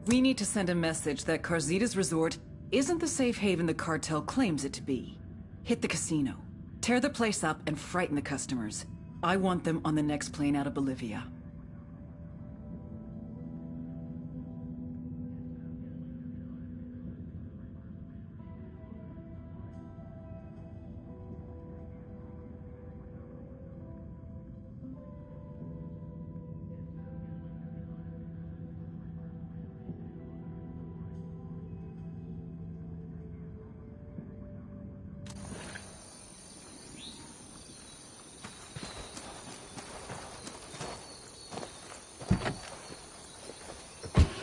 We need to send a message that Carzita's resort isn't the safe haven the cartel claims it to be. Hit the casino. Tear the place up and frighten the customers. I want them on the next plane out of Bolivia.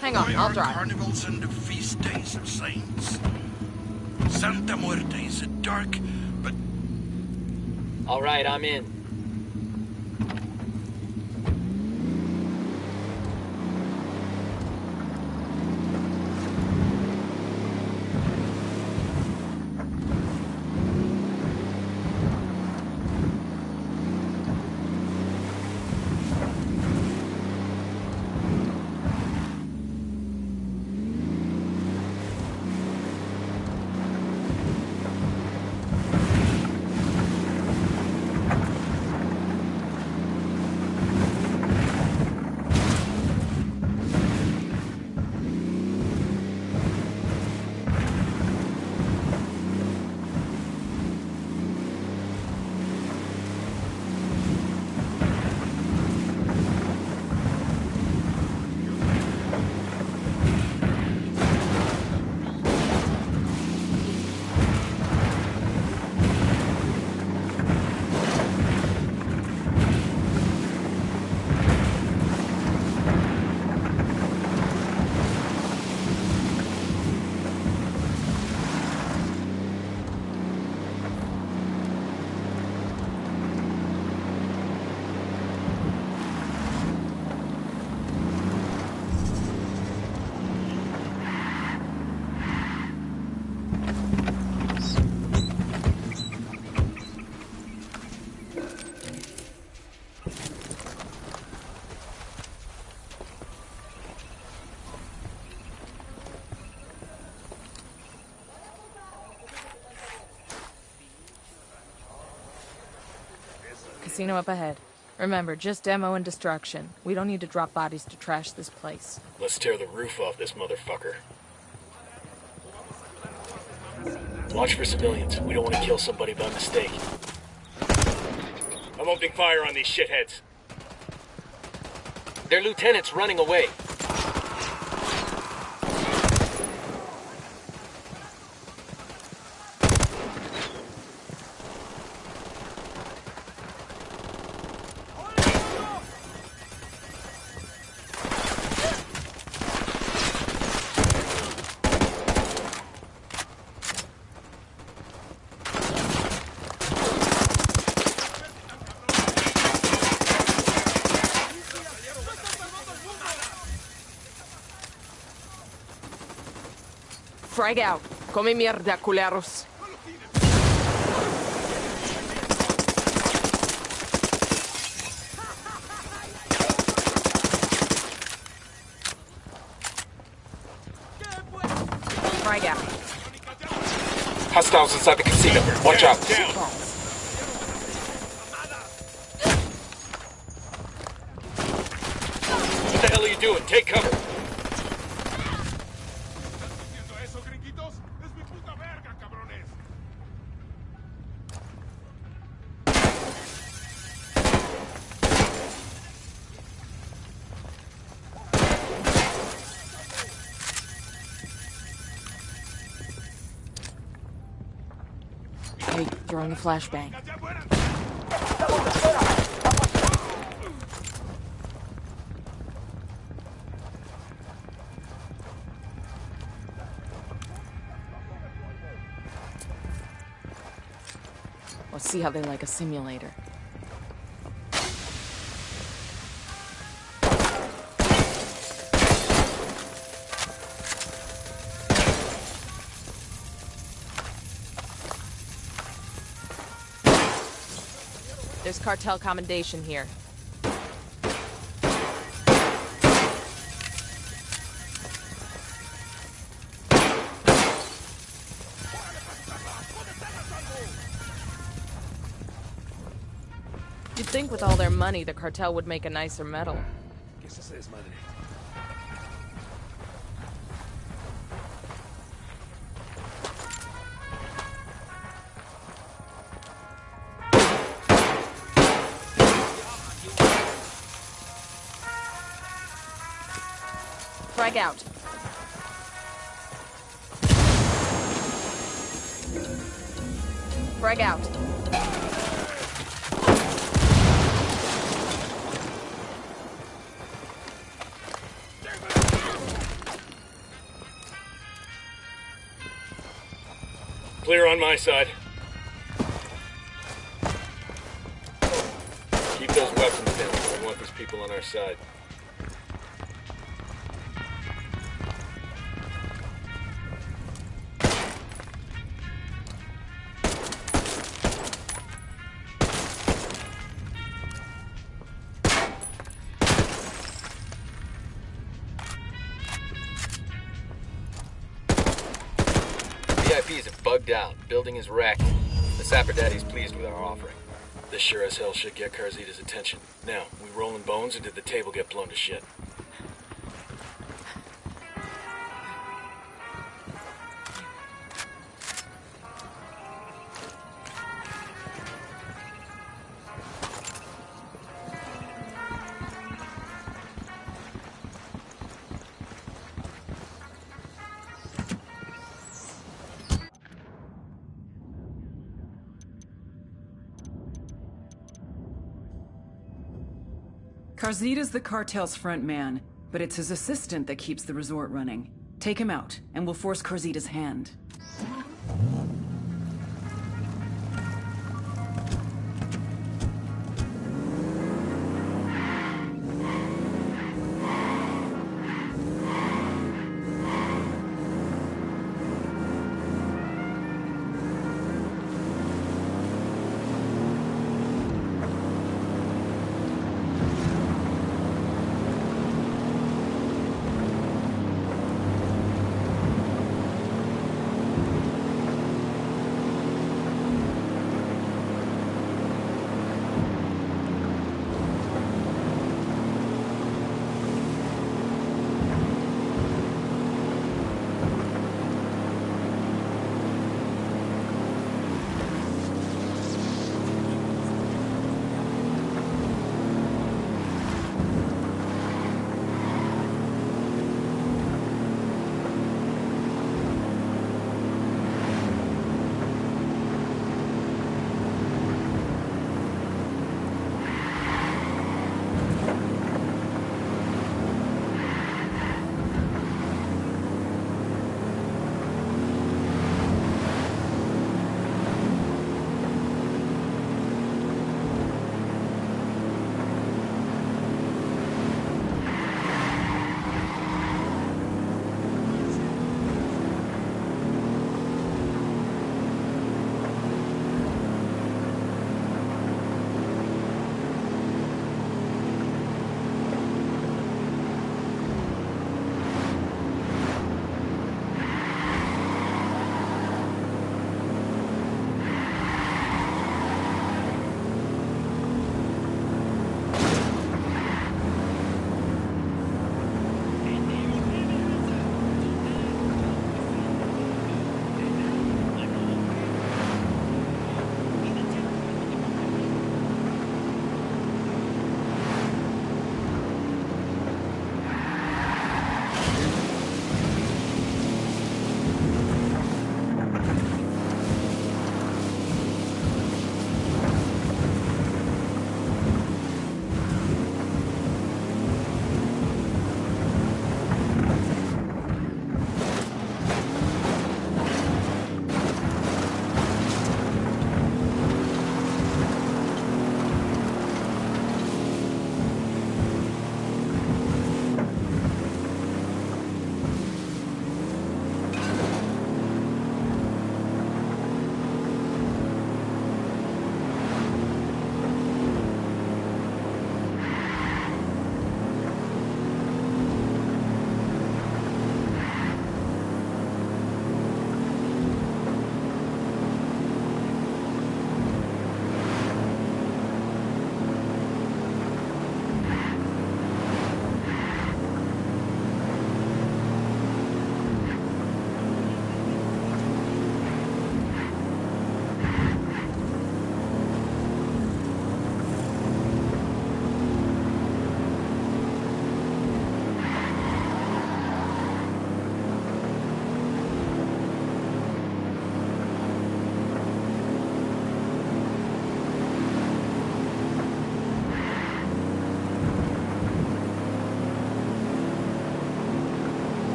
Hang on, I'll drive. Carnivals and the feast days of saints. Santa Muerte is dark, but... All right, I'm in. Casino up ahead. Remember, just demo and destruction. We don't need to drop bodies to trash this place. Let's tear the roof off this motherfucker. Watch for civilians. We don't want to kill somebody by mistake. I'm opening fire on these shitheads. Their lieutenant's running away. Frag out. Come mierda, culeros. Frag out. Hostiles inside the casino. Watch out. Down. What the hell are you doing? Take cover. Okay, throwing a flashbang. Let's see how they like a simulator. There's cartel commendation here. think with all their money, the cartel would make a nicer medal. Frag out. Frag out. Clear on my side. Keep those weapons down. We want these people on our side. VIPs have bugged out. Building is wrecked. The Sapper Daddy's pleased with our offering. This sure as hell should get Carzita's attention. Now, we rolling bones or did the table get blown to shit? Carzita's the cartel's front man, but it's his assistant that keeps the resort running. Take him out, and we'll force Carzita's hand.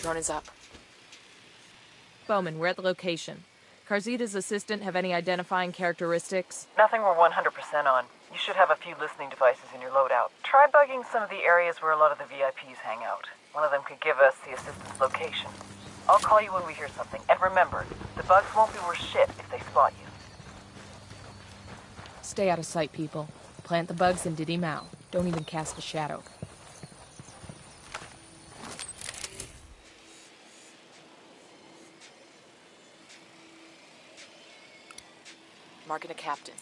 Drone is up. Bowman, we're at the location. Carzita's assistant have any identifying characteristics? Nothing we're 100% on. You should have a few listening devices in your loadout. Try bugging some of the areas where a lot of the VIPs hang out. One of them could give us the assistant's location. I'll call you when we hear something. And remember, the bugs won't be worth shit if they spot you. Stay out of sight, people. Plant the bugs in Diddy Mao. Don't even cast a shadow. Marking a captain.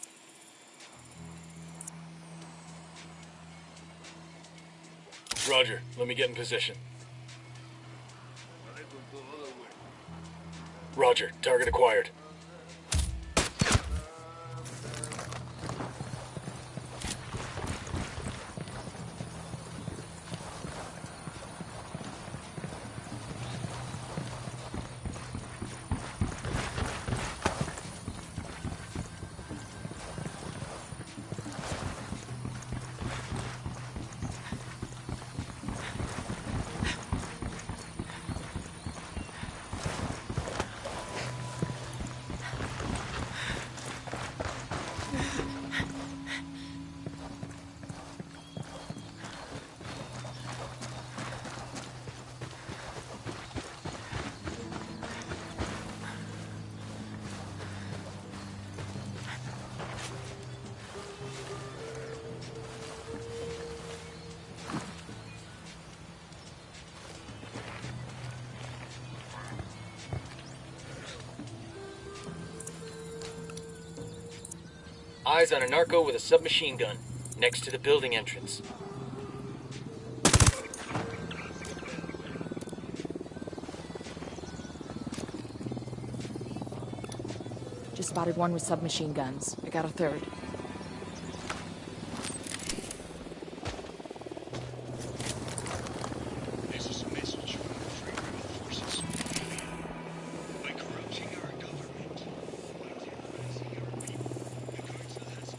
Roger, let me get in position. Roger, target acquired. Eyes on a narco with a submachine gun, next to the building entrance. Just spotted one with submachine guns. I got a third. This is a message from the Free Rebel forces. By corrupting our government, by terrorizing our people, the cartel has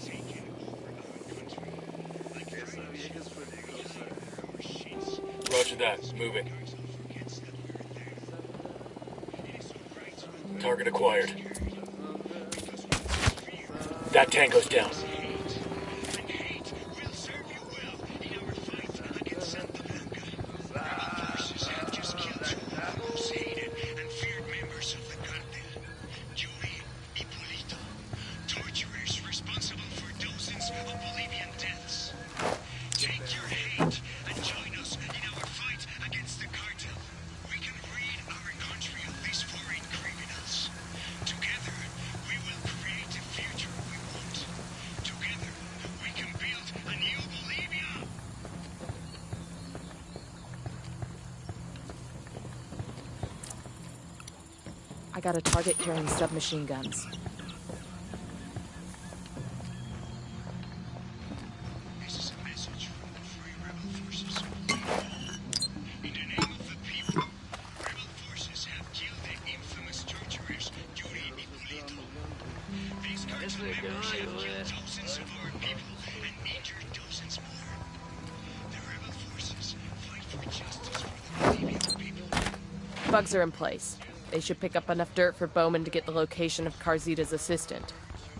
taken over our country. Like our sheets. Roger that, moving. Forgets that we're there. It is so right to Target acquired. That tango's down. hate will serve you well in our fight against Santa Blanca. Rebel forces have just killed two of the most hated and feared members of the cartel, Yuri and Hipólito, torturers responsible for dozens of Bolivian deaths. Take your hate and join us in our fight against the cartel. We can rid our country of these foreign criminals. Together, we will create a future we want. Together, we can build a new Bolivia. I got a target carrying submachine guns. This is a message from the Free Rebel forces. In the name of the people, rebel forces have killed the infamous torturers Yuri and Hipólito. These cartel members have killed thousands of our people and injured dozens more. The rebel forces fight for justice for the Bolivian people. Bugs are in place. They should pick up enough dirt for Bowman to get the location of Carzita's assistant.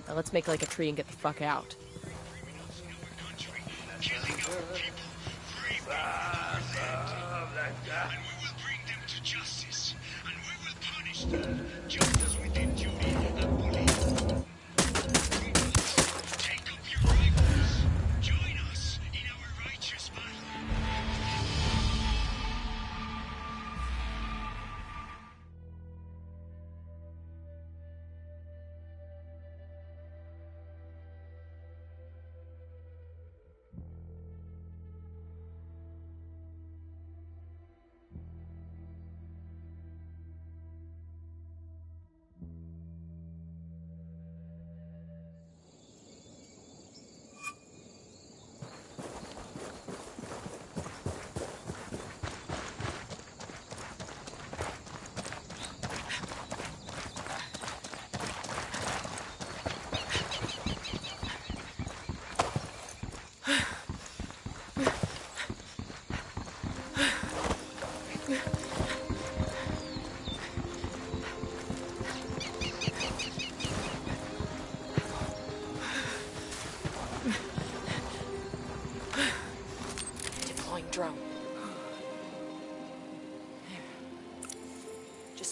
Now let's make like a tree and get the fuck out. Criminals in our country, killing our people, raping our land. And we will bring them to justice, and we will punish them, just as we did Judy and Bolivia. Take up your rifles. Join us in our righteous battle.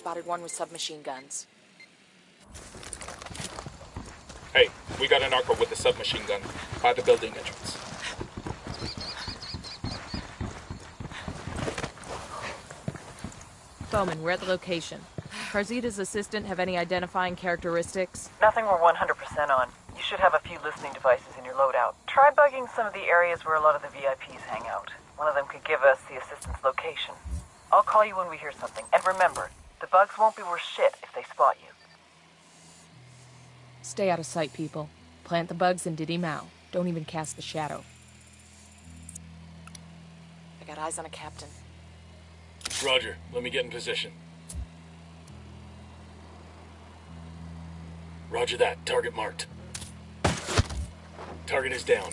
spotted one with submachine guns. Hey, we got a narco with a submachine gun by the building entrance. Bowman, we're at the location. Carzita's assistant have any identifying characteristics? Nothing we're 100% on. You should have a few listening devices in your loadout. Try bugging some of the areas where a lot of the VIPs hang out. One of them could give us the assistant's location. I'll call you when we hear something. And remember, the bugs won't be worth shit if they spot you. Stay out of sight, people. Plant the bugs in Diddy Mao. Don't even cast a shadow. I got eyes on a captain. Roger, let me get in position. Roger that, target marked. Target is down.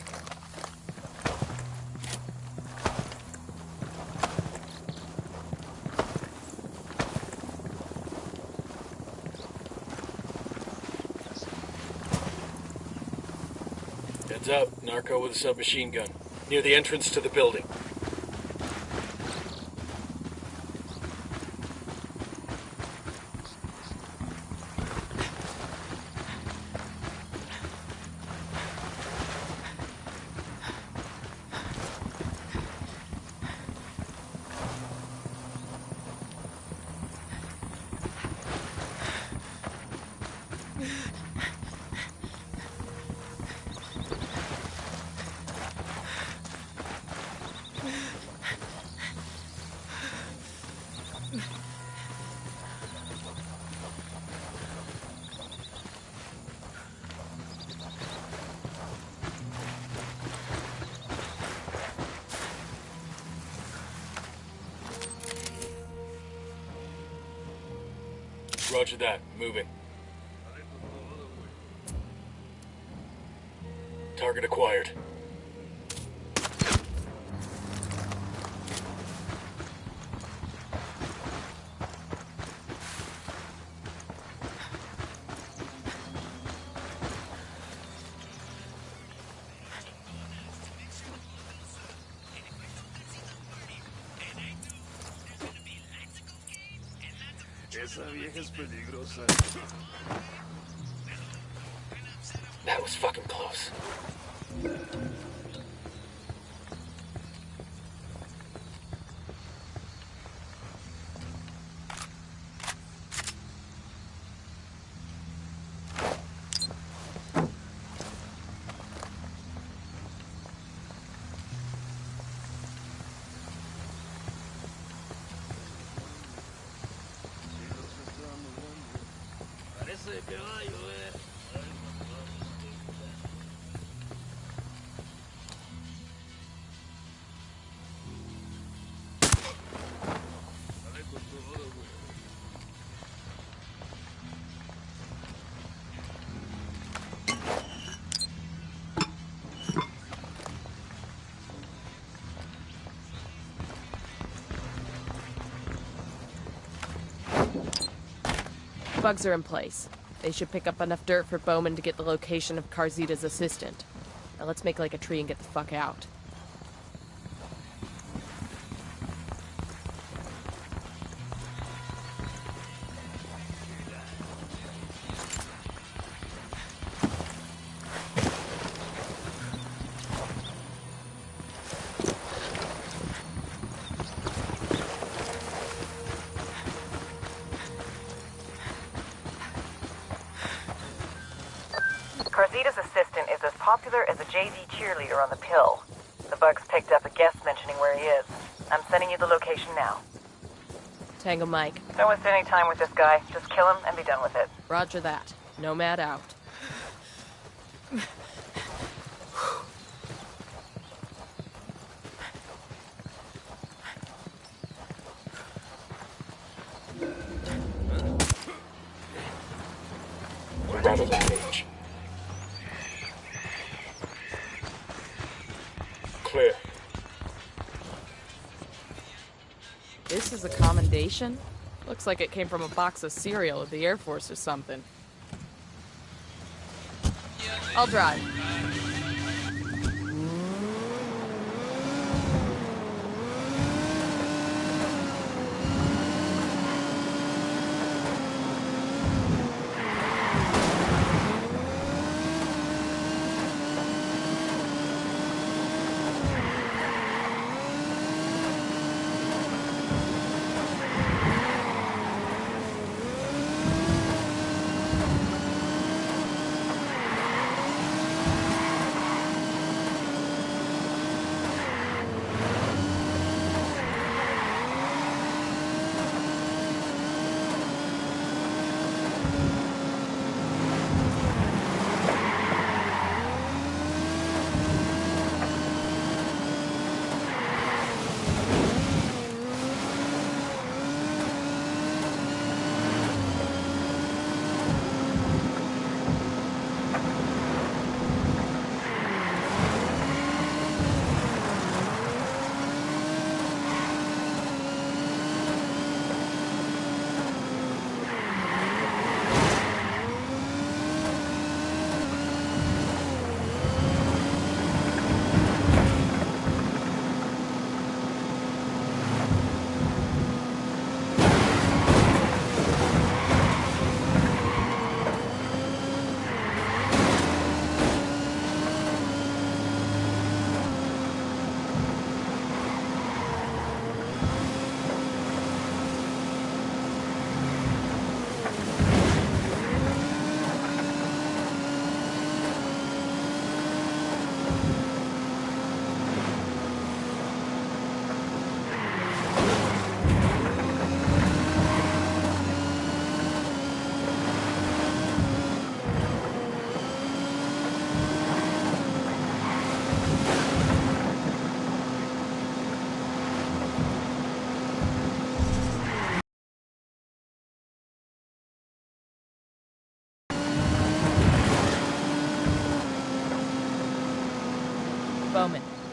Heads up, narco with a submachine gun. Near the entrance to the building. Roger that. Moving. Target acquired. Esa vieja es peligrosa. That was fucking close. Parece que va a llover. Dale con todo, güey. Bugs are in place. They should pick up enough dirt for Bowman to get the location of Carzita's assistant. Now let's make like a tree and get the fuck out. Carzita's assistant is as popular as a Jay-Z cheerleader on the pill. The bugs picked up a guest mentioning where he is. I'm sending you the location now. Tango Mike. Don't waste any time with this guy. Just kill him and be done with it. Roger that. Nomad out. Rattle the cage. Clear. This is a commendation? Looks like it came from a box of cereal at the Air Force or something. I'll drive.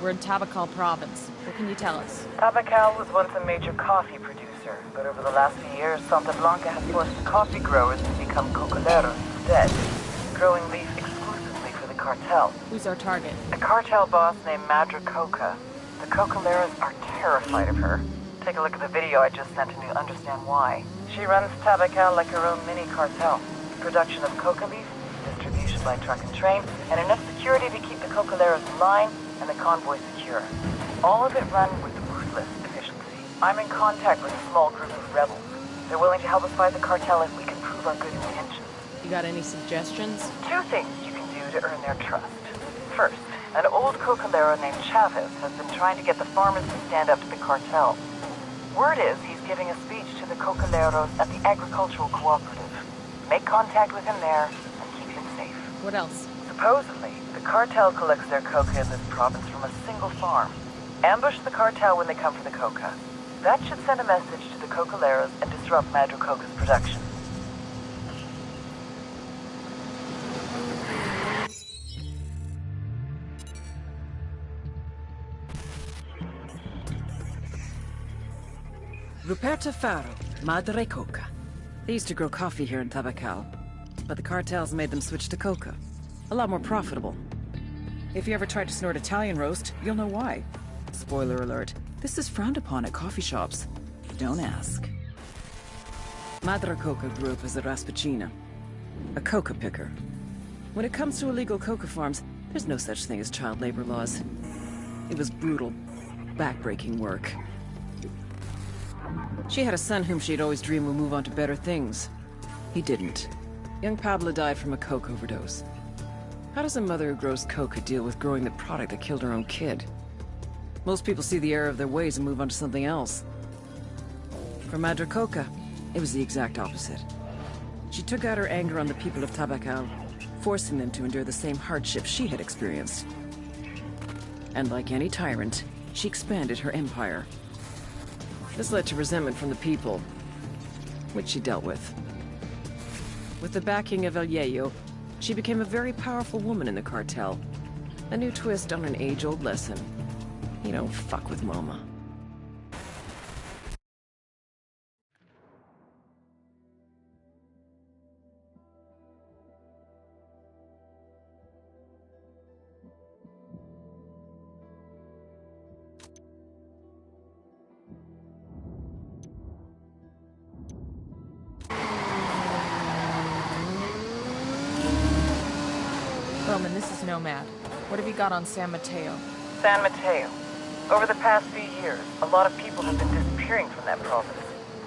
We're in Tabakal province. What can you tell us? Tabacalal was once a major coffee producer, but over the last few years, Santa Blanca has forced the coffee growers to become cocoleros instead, growing leaf exclusively for the cartel. Who's our target? A cartel boss named Madra Coca. The cocoleros are terrified of her. Take a look at the video I just sent and you'll understand why. She runs Tabacal like her own mini cartel. Production of coca leaf, distribution by truck and train, and enough security to keep the cocoleros in line and the convoy secure. All of it run with ruthless efficiency. I'm in contact with a small group of rebels. They're willing to help us fight the cartel if we can prove our good intentions. You got any suggestions? 2 things you can do to earn their trust. First, an old cocolero named Chavez has been trying to get the farmers to stand up to the cartel. Word is he's giving a speech to the cocoleros at the agricultural cooperative. Make contact with him there and keep him safe. What else? Supposedly, the cartel collects their coca in this province from a single farm. Ambush the cartel when they come for the coca. That should send a message to the cocoleros and disrupt Madra Coca's production. Ruperta Faro, Madre Coca. They used to grow coffee here in Tabacal, but the cartels made them switch to coca. A lot more profitable. If you ever tried to snort Italian roast, you'll know why. Spoiler alert, this is frowned upon at coffee shops. Don't ask. Madre Coca grew up as a raspacina, a coca picker. When it comes to illegal coca farms, there's no such thing as child labor laws. It was brutal, backbreaking work. She had a son whom she'd always dreamed would move on to better things. He didn't. Young Pablo died from a coke overdose. How does a mother who grows coca deal with growing the product that killed her own kid? Most people see the error of their ways and move on to something else. For Madre Coca, it was the exact opposite. She took out her anger on the people of Tabacal, forcing them to endure the same hardships she had experienced. And like any tyrant, she expanded her empire. This led to resentment from the people, which she dealt with. With the backing of El Yayo, she became a very powerful woman in the cartel. A new twist on an age-old lesson. You don't fuck with Mama. Bowman, this is Nomad. What have you got on San Mateo? San Mateo. Over the past few years, a lot of people have been disappearing from that province.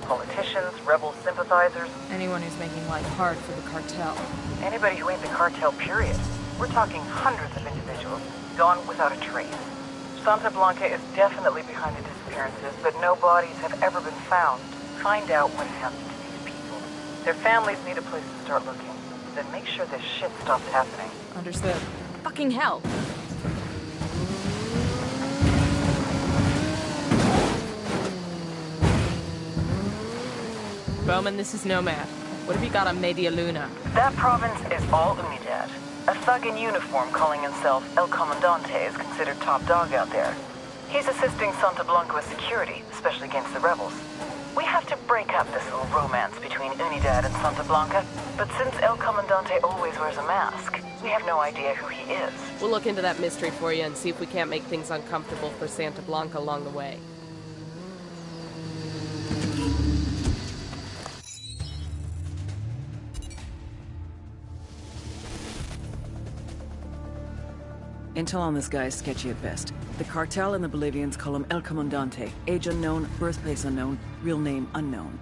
Politicians, rebel sympathizers, Anyone who's making life hard for the cartel. anybody who ain't the cartel, period. We're talking hundreds of individuals, gone without a trace. Santa Blanca is definitely behind the disappearances, but no bodies have ever been found. Find out what happened to these people. Their families need a place to start looking. Then make sure this shit stops happening. Understood. Fucking hell! Bowman, this is Nomad. What have you got on Media Luna? That province is all Unidad. A thug in uniform calling himself El Comandante is considered top dog out there. He's assisting Santa Blanca with security, especially against the rebels. We have to break up this little romance between Unidad and Santa Blanca, but since El Comandante always wears a mask, we have no idea who he is. We'll look into that mystery for you and see if we can't make things uncomfortable for Santa Blanca along the way. Intel on this guy is sketchy at best. The cartel and the Bolivians call him El Comandante. Age unknown, birthplace unknown, real name unknown.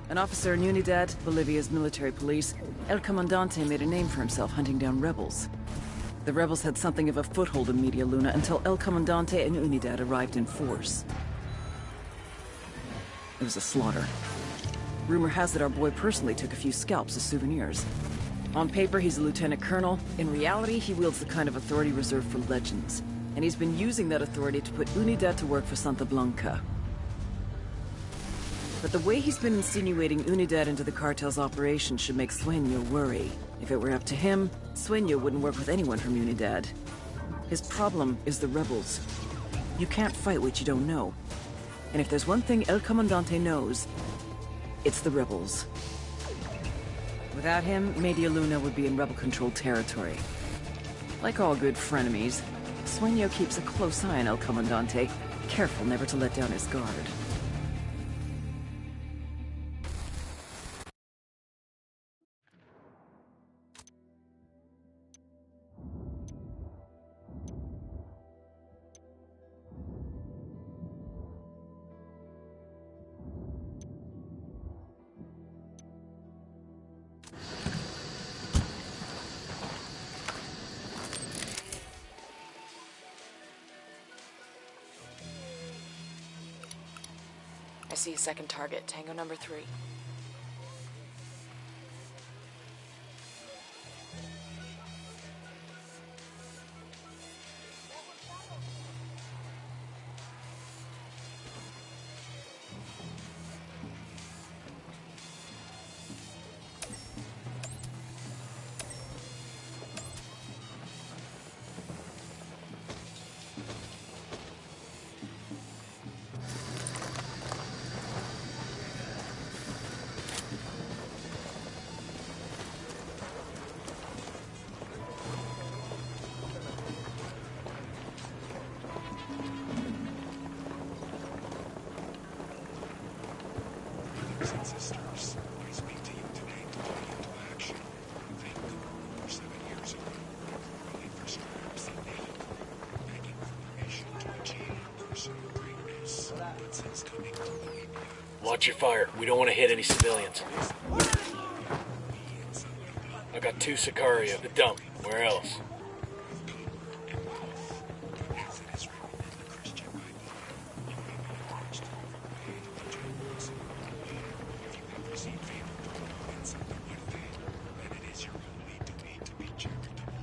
An officer in Unidad, Bolivia's military police, El Comandante made a name for himself hunting down rebels. The rebels had something of a foothold in Media Luna until El Comandante and Unidad arrived in force. It was a slaughter. Rumor has it our boy personally took a few scalps as souvenirs. On paper, he's a lieutenant colonel. In reality, he wields the kind of authority reserved for legends. And he's been using that authority to put Unidad to work for Santa Blanca. But the way he's been insinuating Unidad into the cartel's operation should make Sueño worry. If it were up to him, Sueño wouldn't work with anyone from Unidad. His problem is the rebels. You can't fight what you don't know. And if there's one thing El Comandante knows, it's the rebels. Without him, Media Luna would be in rebel-controlled territory. Like all good frenemies, Sueño keeps a close eye on El Comandante, careful never to let down his guard. I see a second target, Tango number 3. Brothers and sisters, I speak to you today to put you into action. Thank God for 7 years ago, calling for scraps and hate, begging for permission to achieve personal greatness. But since coming to Bolivia, Watch your fire. We don't want to hit any civilians. I got 2 Sicario. The dump. Where else? as it is written in the Christian Bible, you may be attached to the generals. If you have received favor from God in Santa Muerte, then it is your holy duty to be charitable.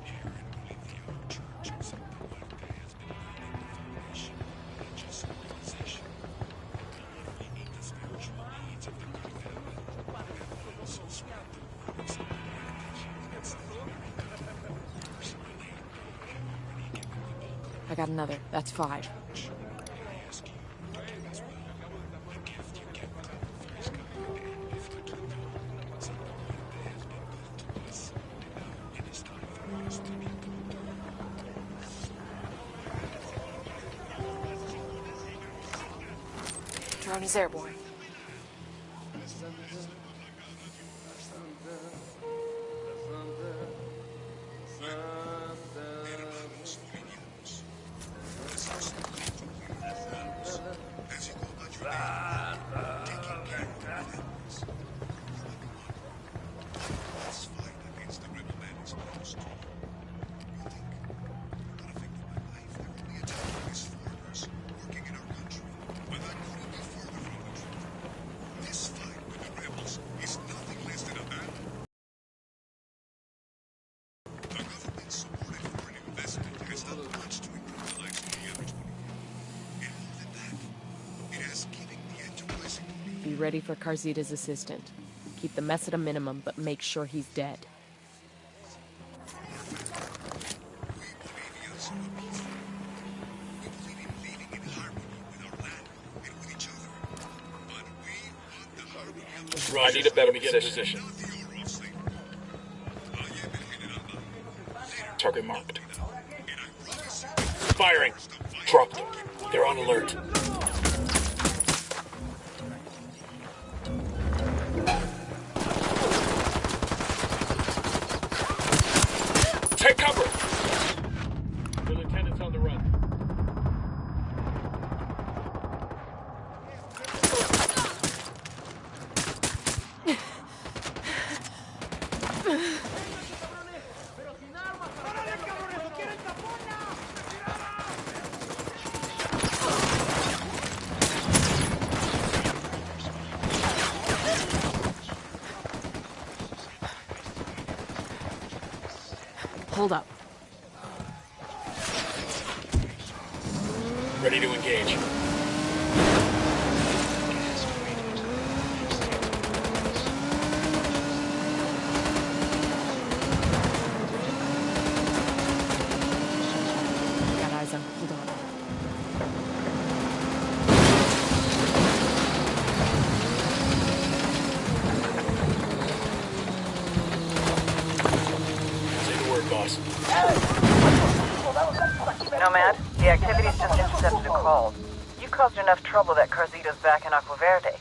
Here in Bolivia, our Church of Santa Muerte has been building the foundation of religious organization. We meet the spiritual needs of the cartel, and we also spread the word of Santa Muerte in South America. Personally, I have already given the bulk of I got another. That's 5. I ask you to do as well. The gift you get for his God and lift the kingdom. Santa Muerte has been good to us, and now it is time for us to be good. Drone is airborne. As you go about your day, taking care of your friends. This fight against the rebel men is close to you. You think, you're not affected by life. They're only attacking these foreigners working in our country. But that couldn't be further from the truth. This fight with the rebels is nothing less than a battle. The government-supported foreign investment has done much to improve the lives of the average Bolivian. And more than that, it has given the enterprising Be ready for Carzita's assistant. Keep the mess at a minimum, but make sure he's dead. Bolivians who are peaceful. We believe in living in harmony with our land and with each other. But we want the harmony of I need a better position. not the honor of slavery. I am el General Later, Target marked. and I promise you, Firing. stop fighting. Drop them. They're on alert. Take cover. The lieutenant's on the run. Hold up. Ready to engage. Got eyes on. Hold on. Command. The activity's just intercepted a call. You caused enough trouble that Carzito's back in Aqua Verde.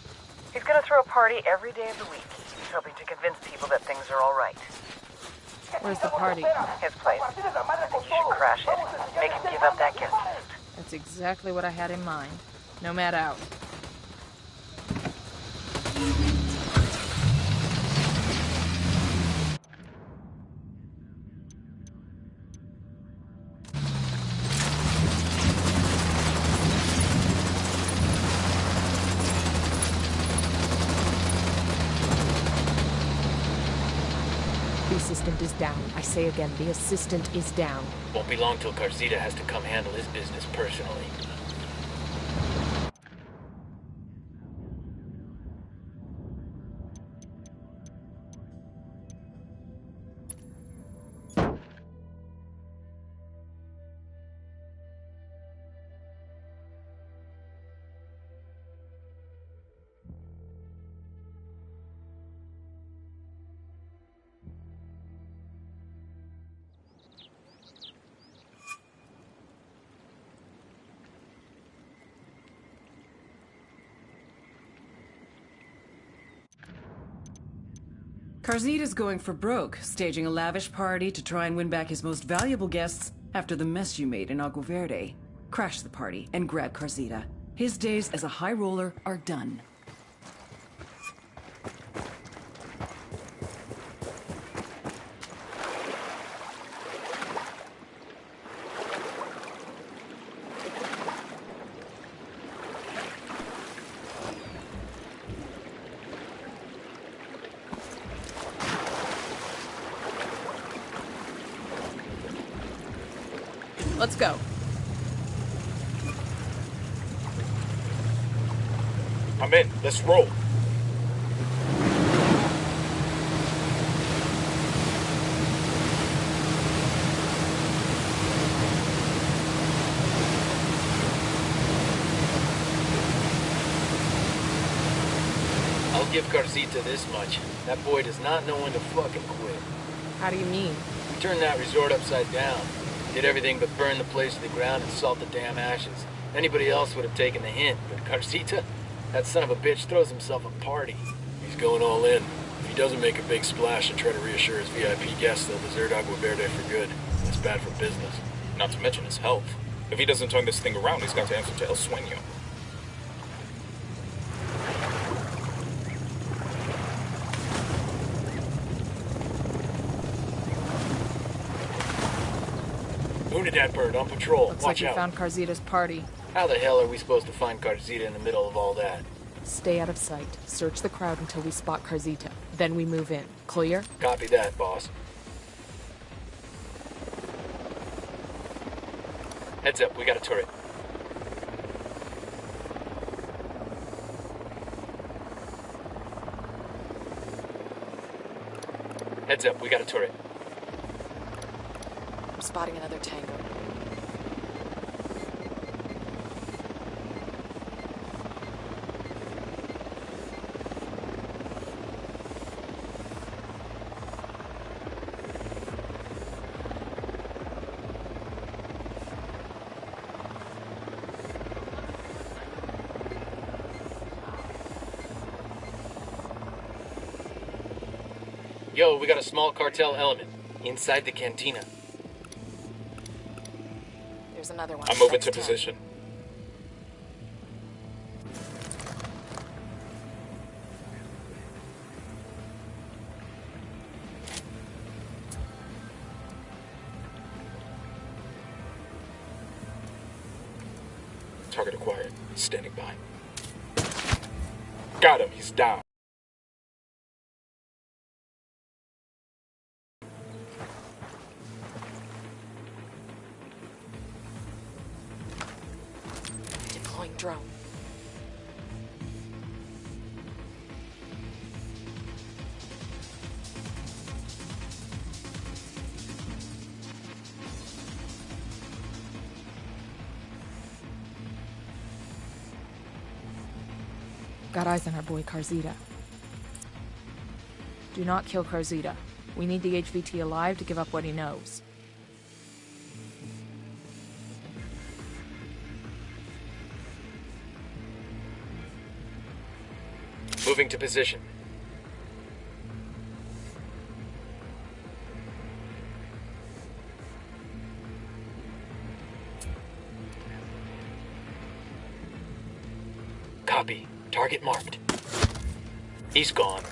He's gonna throw a party every day of the week. He's hoping to convince people that things are all right. Where's the party? His place. I think you should crash it. Make him give up that guest list. That's exactly what I had in mind. Nomad out. The assistant is down. I say again, the assistant is down. Won't be long till Carzita has to come handle his business personally. Carzita's going for broke, staging a lavish party to try and win back his most valuable guests after the mess you made in Agua Verde. Crash the party and grab Carzita. His days as a high roller are done. Let's go. I'm in. Let's roll. I'll give Carzita this much. That boy does not know when to fucking quit. How do you mean? We turned that resort upside down. Did everything but burn the place to the ground and salt the damn ashes. Anybody else would have taken the hint, but Carzita? That son of a bitch throws himself a party. He's going all in. If he doesn't make a big splash and try to reassure his VIP guests they'll desert Agua Verde for good, that's bad for business. Not to mention his health. If he doesn't turn this thing around, he's got to answer to El Sueño. Wounded that bird, on patrol. Looks Watch like you out. found Carzita's party. How the hell are we supposed to find Carzita in the middle of all that? Stay out of sight. Search the crowd until we spot Carzita. Then we move in. Clear? Copy that, boss. Heads up, we got a turret. Heads up, we got a turret. I'm spotting another tango. Yo, we got a small cartel element inside the cantina. There's another one. I'm moving Next to 10. position. Target acquired. Standing by. Got him. He's down. Deploying drone. Got eyes on our boy Carzita. Do not kill Carzita. We need the HVT alive to give up what he knows. Moving to position. Copy. Target marked. He's gone.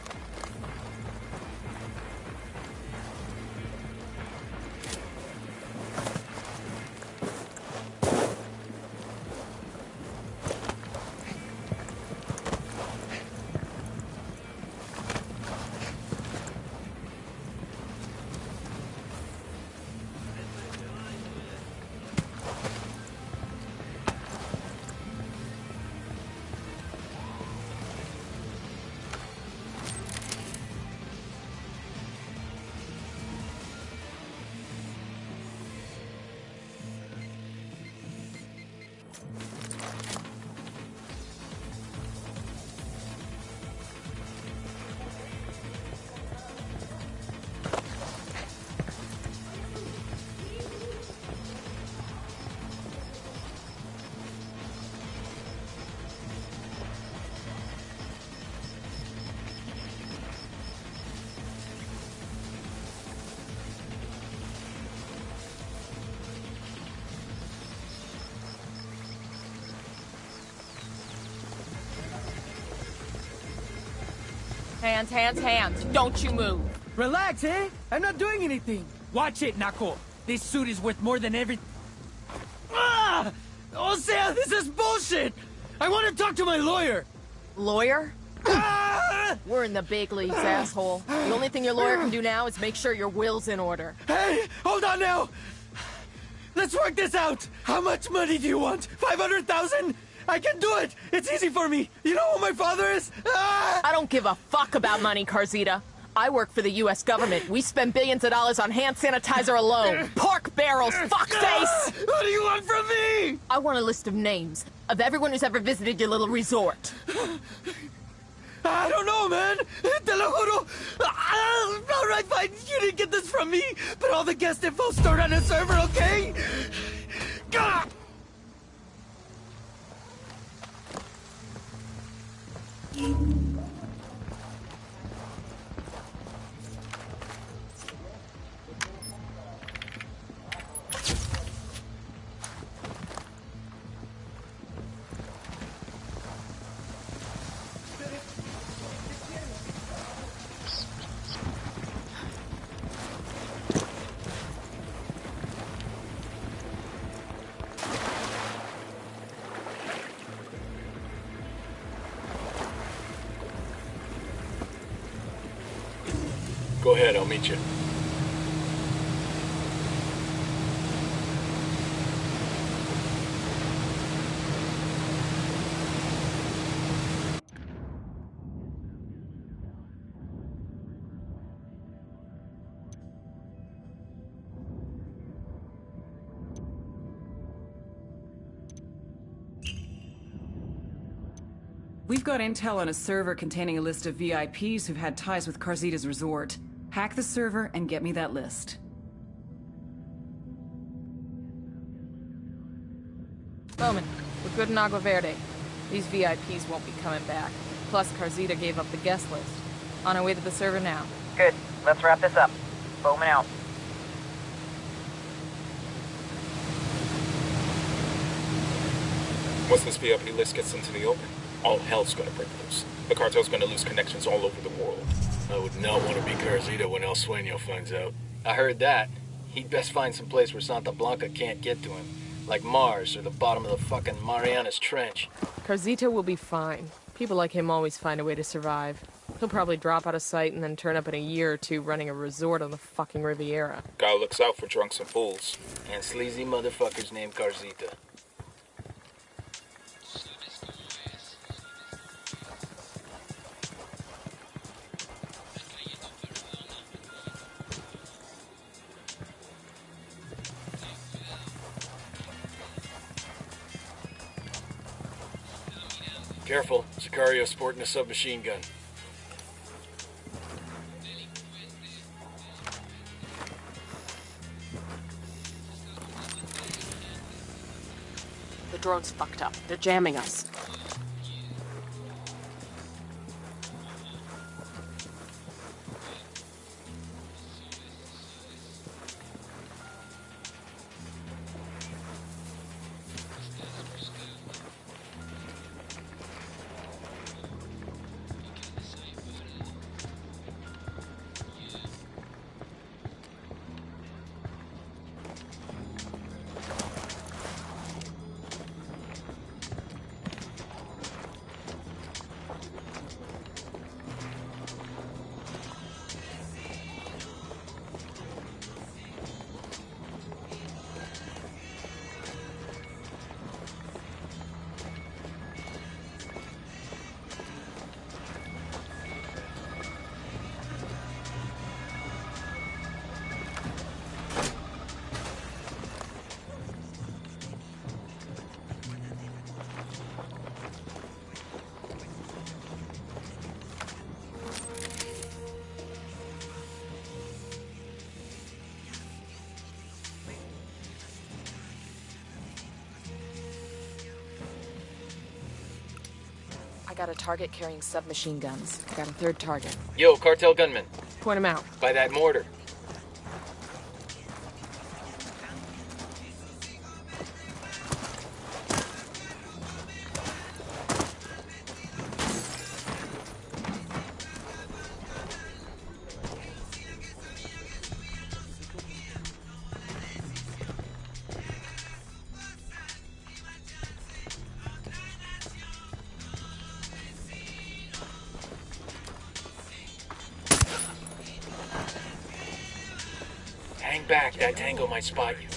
Hands, hands, hands. Don't you move. Relax, eh? I'm not doing anything. Watch it, Nako. This suit is worth more than every... Ah! Osea, this is bullshit! I want to talk to my lawyer! Lawyer? Ah! We're in the big leagues, asshole. The only thing your lawyer can do now is make sure your will's in order. Hey, hold on now! Let's work this out! How much money do you want? 500,000? I can do it! It's easy for me! You know who my father is? Ah! I don't give a fuck about money, Carzita. I work for the U.S. government. We spend billions of dollars on hand sanitizer alone. Pork barrels, fuckface! What do you want from me? I want a list of names of everyone who's ever visited your little resort. I don't know, man. Te lo juro. All right, fine. You didn't get this from me, but all the guest info stored on a server, okay? Gah! Go ahead, I'll meet you. We've got intel on a server containing a list of VIPs who've had ties with Carzita's resort. Hack the server and get me that list. Bowman, we're good in Agua Verde. These VIPs won't be coming back. Plus, Carzita gave up the guest list. On our way to the server now. Good. Let's wrap this up. Bowman out. Once this VIP list gets into the open, all hell's gonna break loose. The cartel's gonna lose connections all over the world. I would not want to be Carzita when El Sueño finds out. I heard that. He'd best find some place where Santa Blanca can't get to him. Like Mars or the bottom of the fucking Marianas Trench. Carzita will be fine. People like him always find a way to survive. He'll probably drop out of sight and then turn up in a year or two running a resort on the fucking Riviera. Guy looks out for drunks and fools. And sleazy motherfuckers named Carzita. Careful, Sicario's sporting a submachine gun. The drone's fucked up. They're jamming us. got a target carrying submachine guns. Got a third target. Yo, cartel gunman. Point him out. By that mortar. Hang back, that tango might spot you.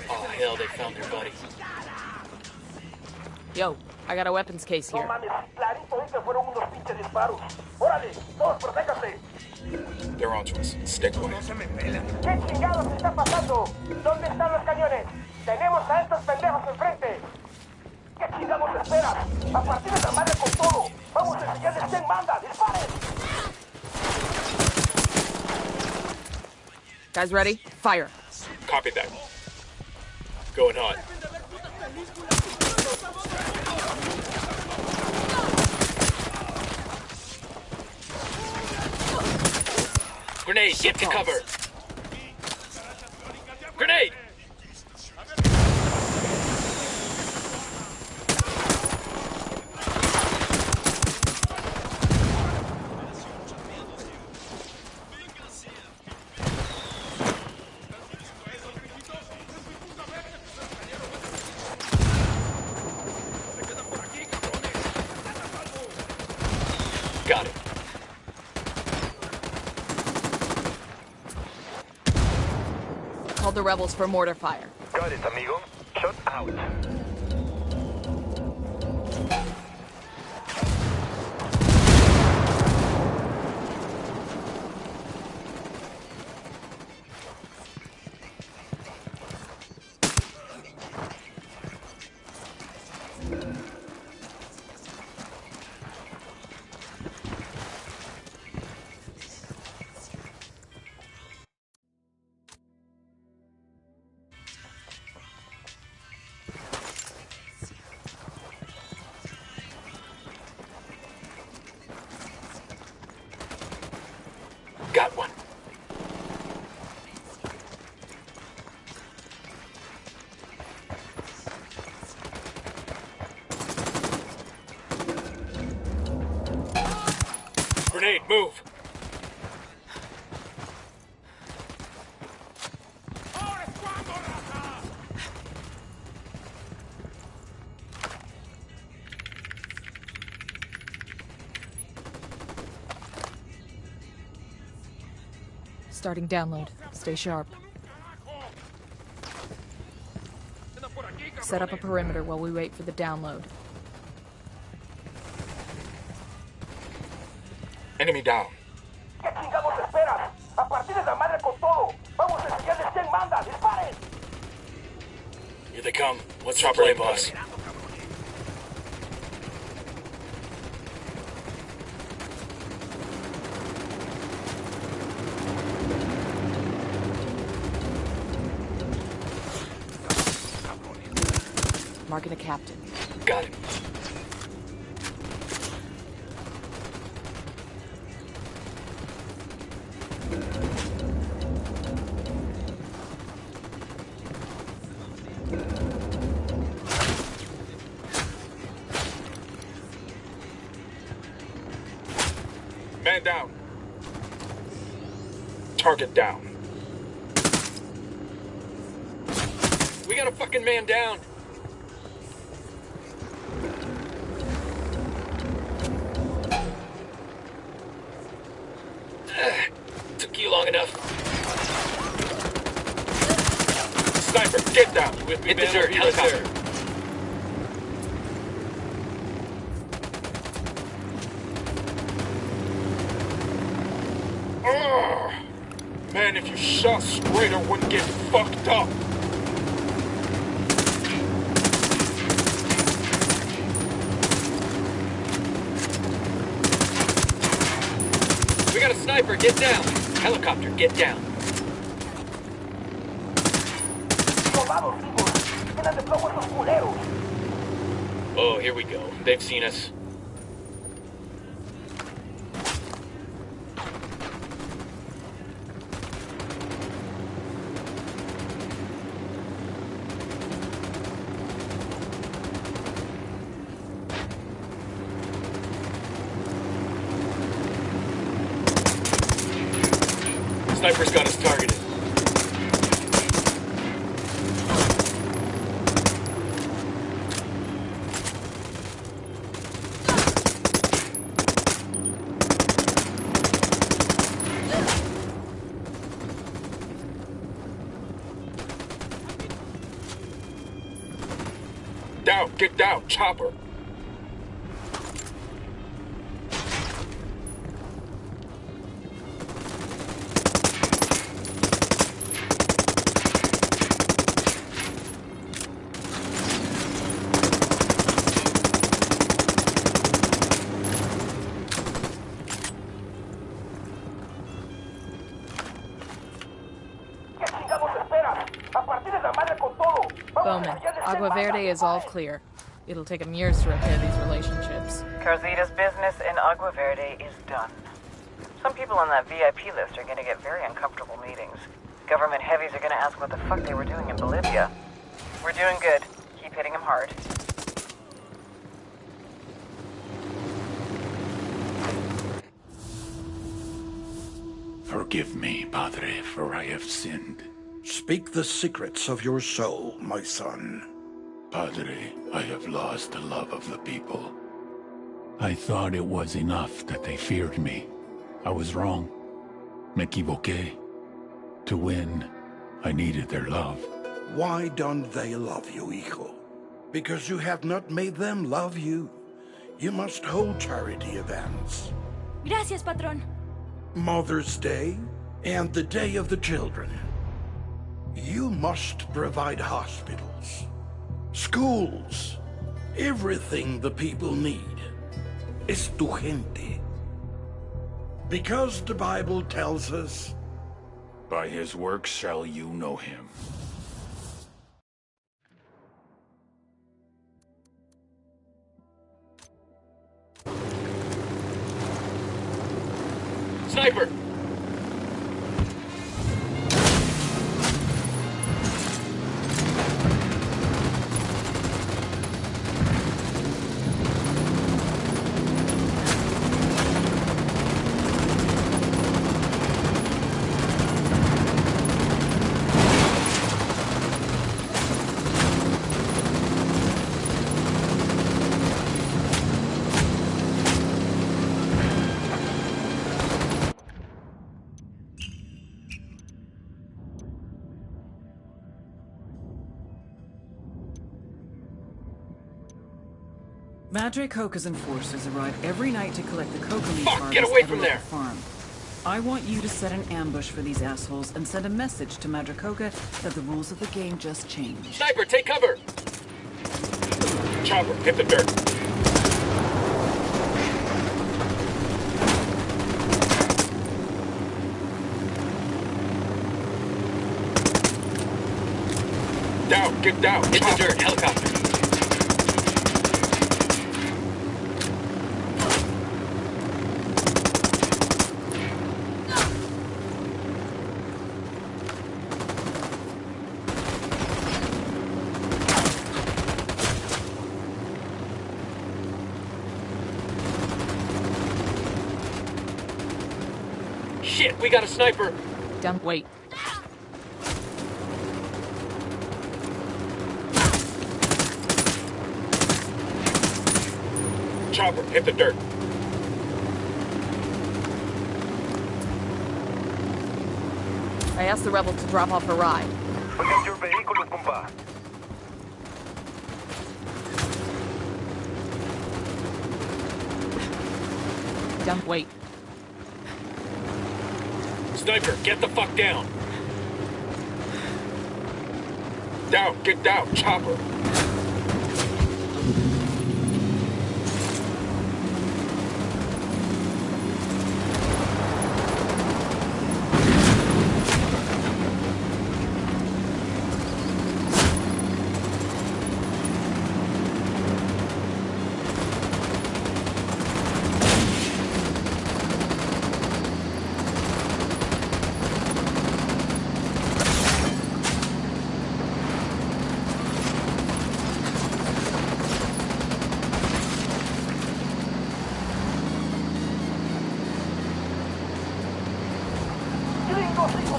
Oh, hell, they found their buddy. Yo, I got a weapons case here. They're onto us. Stick quiet. ¿Qué chingados está pasando? ¿Dónde están los cañones? Tenemos a estos pendejos enfrente. ¿Qué chingados esperas? A partir de la madre con todo. Vamos a enseñarles quién manda. ¡Disparen! Guys ready? Fire. Copy that. Going hot. Grenade, get to cover! Grenade! Got it. Called the rebels for mortar fire. Got it, amigo. Shot out. Got one. Grenade, move! Starting download. Stay sharp. Set up a perimeter while we wait for the download. Enemy down. ¿Qué chingados esperas? A partir de la madre con todo. Vamos a enseñarles quién manda. ¡Disparen! Here they come. What's your play, boss? Marking a captain. Got it. Man down. Target down. We got a fucking man down. you long enough. Sniper, get down! Hit the dirt, helicopter. Man, if you shot straight, I wouldn't get fucked up. We got a sniper, get down. Helicopter, get down. Soldados vivos. Llenan de fuego esos culeros. Oh, here we go. They've seen us. Sniper's got us targeted. Down, get down, chopper. ¿Qué chingados esperas? A partir de la madre con todo. Vamos Bowman, allá de Agua Verde is all clear. It'll take them years to repair these relationships. Carzita's business in Agua Verde is done. Some people on that VIP list are gonna get very uncomfortable meetings. Government heavies are gonna ask what the fuck they were doing in Bolivia. We're doing good. Keep hitting them hard. Forgive me, Padre, for I have sinned. Speak the secrets of your soul, my son. Padre, I have lost the love of the people. I thought it was enough that they feared me. I was wrong. Me equivoqué. To win, I needed their love. Why don't they love you, hijo? Because you have not made them love you. You must hold charity events. Gracias, patrón. Mother's Day and the Day of the Children. You must provide hospitals, schools, everything the people need. Es tu gente. Because the Bible tells us, By his works shall you know him. Sniper! Madre Coca's enforcers arrive every night to collect the coca leaf Fuck, harvest get away at from a local there. farm. I want you to set an ambush for these assholes and send a message to Madre Coca that the rules of the game just changed. Sniper, take cover! Chopper, hit the dirt. Down, get down. Hit the chopper. dirt, helicopter. Shit, we got a sniper. Dump. Wait. Chopper, hit the dirt. I asked the rebel to drop off a ride. Look at your vehicle, compa. Down. Wait. Sniper, get the fuck down! Down, get down, chopper!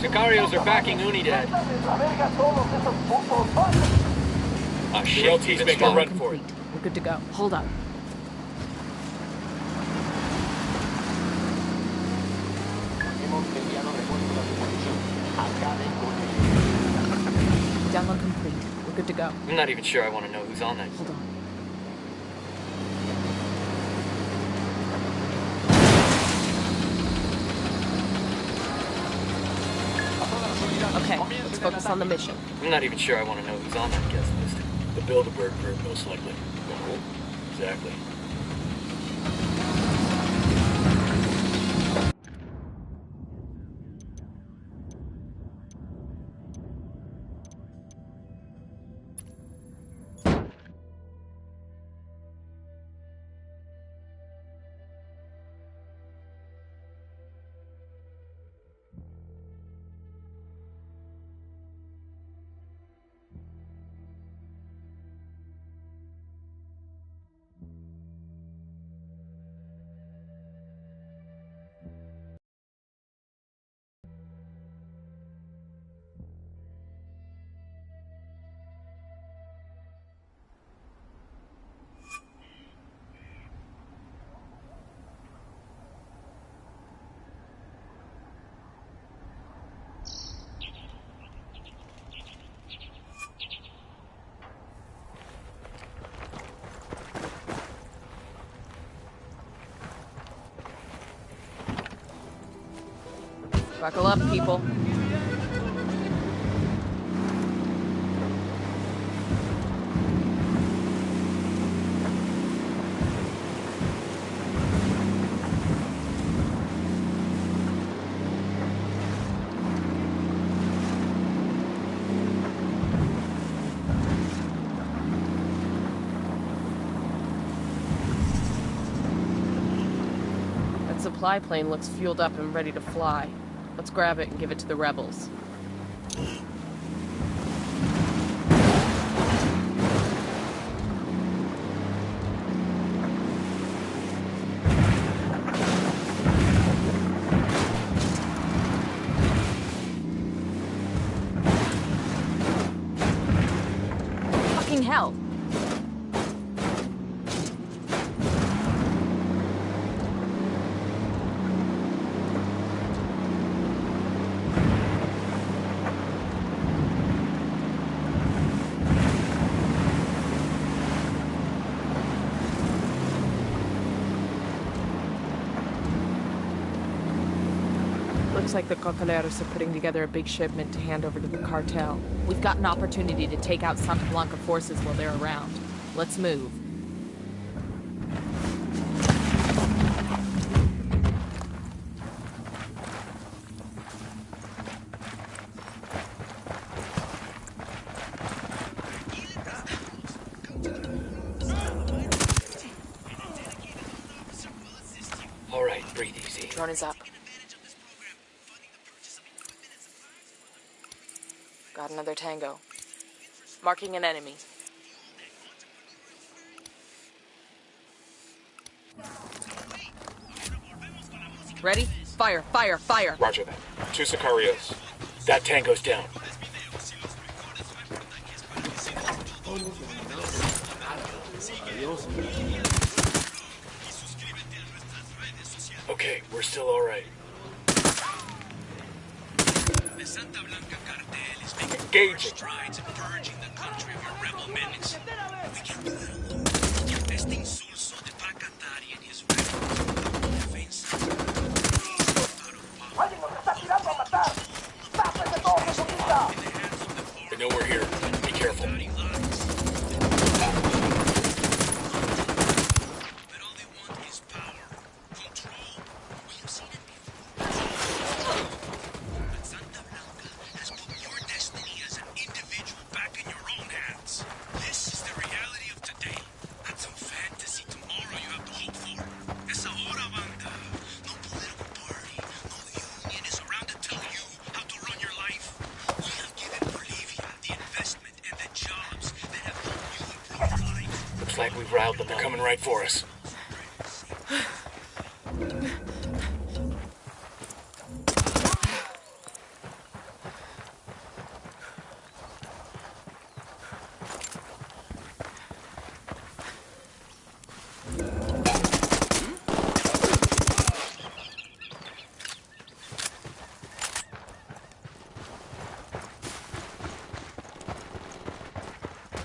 Sicarios are backing Unidad. Ah, shit, he's making a run for it. We're good to go. Hold up. Download complete. We're good to go. I'm not even sure I want to know who's on that. Hold on. Okay, let's focus on the mission. I'm not even sure I want to know who's on that guest list. The Bilderberg group, most likely. Exactly. Buckle up, people. That supply plane looks fueled up and ready to fly. Let's grab it and give it to the rebels. Fucking hell! Looks like the Cocoleros are putting together a big shipment to hand over to the cartel. We've got an opportunity to take out Santa Blanca forces while they're around. Let's move. All right, breathe easy. Drone is up. Got another tango. Marking an enemy. Ready? Fire, fire, fire! Roger that. 2 Sicarios. That tango's down. Okay, we're still all right. The Santa Blanca cartel is making Engaging. strides in purging the country of your rebel menace. We can do it alone. Este insulso de Pacatari and his defensa. ¡Alguien nos está tirando a matar! ¡Tápense todos en putiza! They know we're here. Be careful. But all they want is power, control. We have seen it before. But Santa Blanca has put your destiny as an individual back in your own hands. This is the reality of today, not some fantasy tomorrow you have to hope for. Es ahora, banda. No political party, no union is around to tell you how to run your life. We have given Bolivia the investment and the jobs that have helped you improve your life. Looks like we've riled them. They're coming right for us.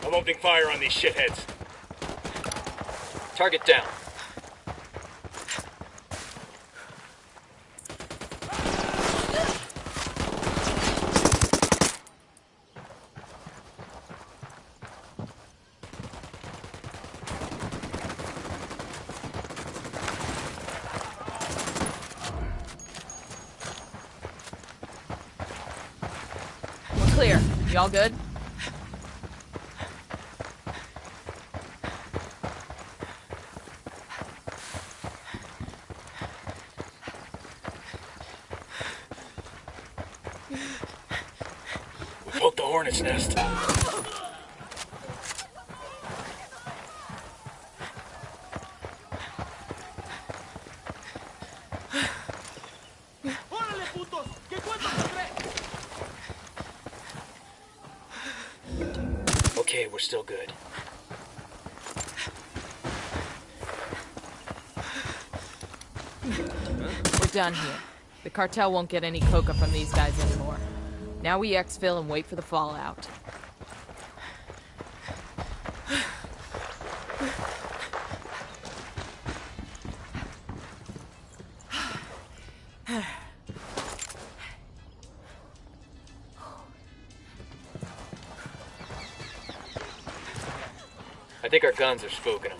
I'm opening fire on these shitheads. Target down. We're clear. Y'all good? We poked the hornet's nest. ¡Órale, putos! ¡Que cuento hasta tres! Okay, we're still good. We're done here. The cartel won't get any coca from these guys anymore. Now we exfil and wait for the fallout. I think our guns are spooking them.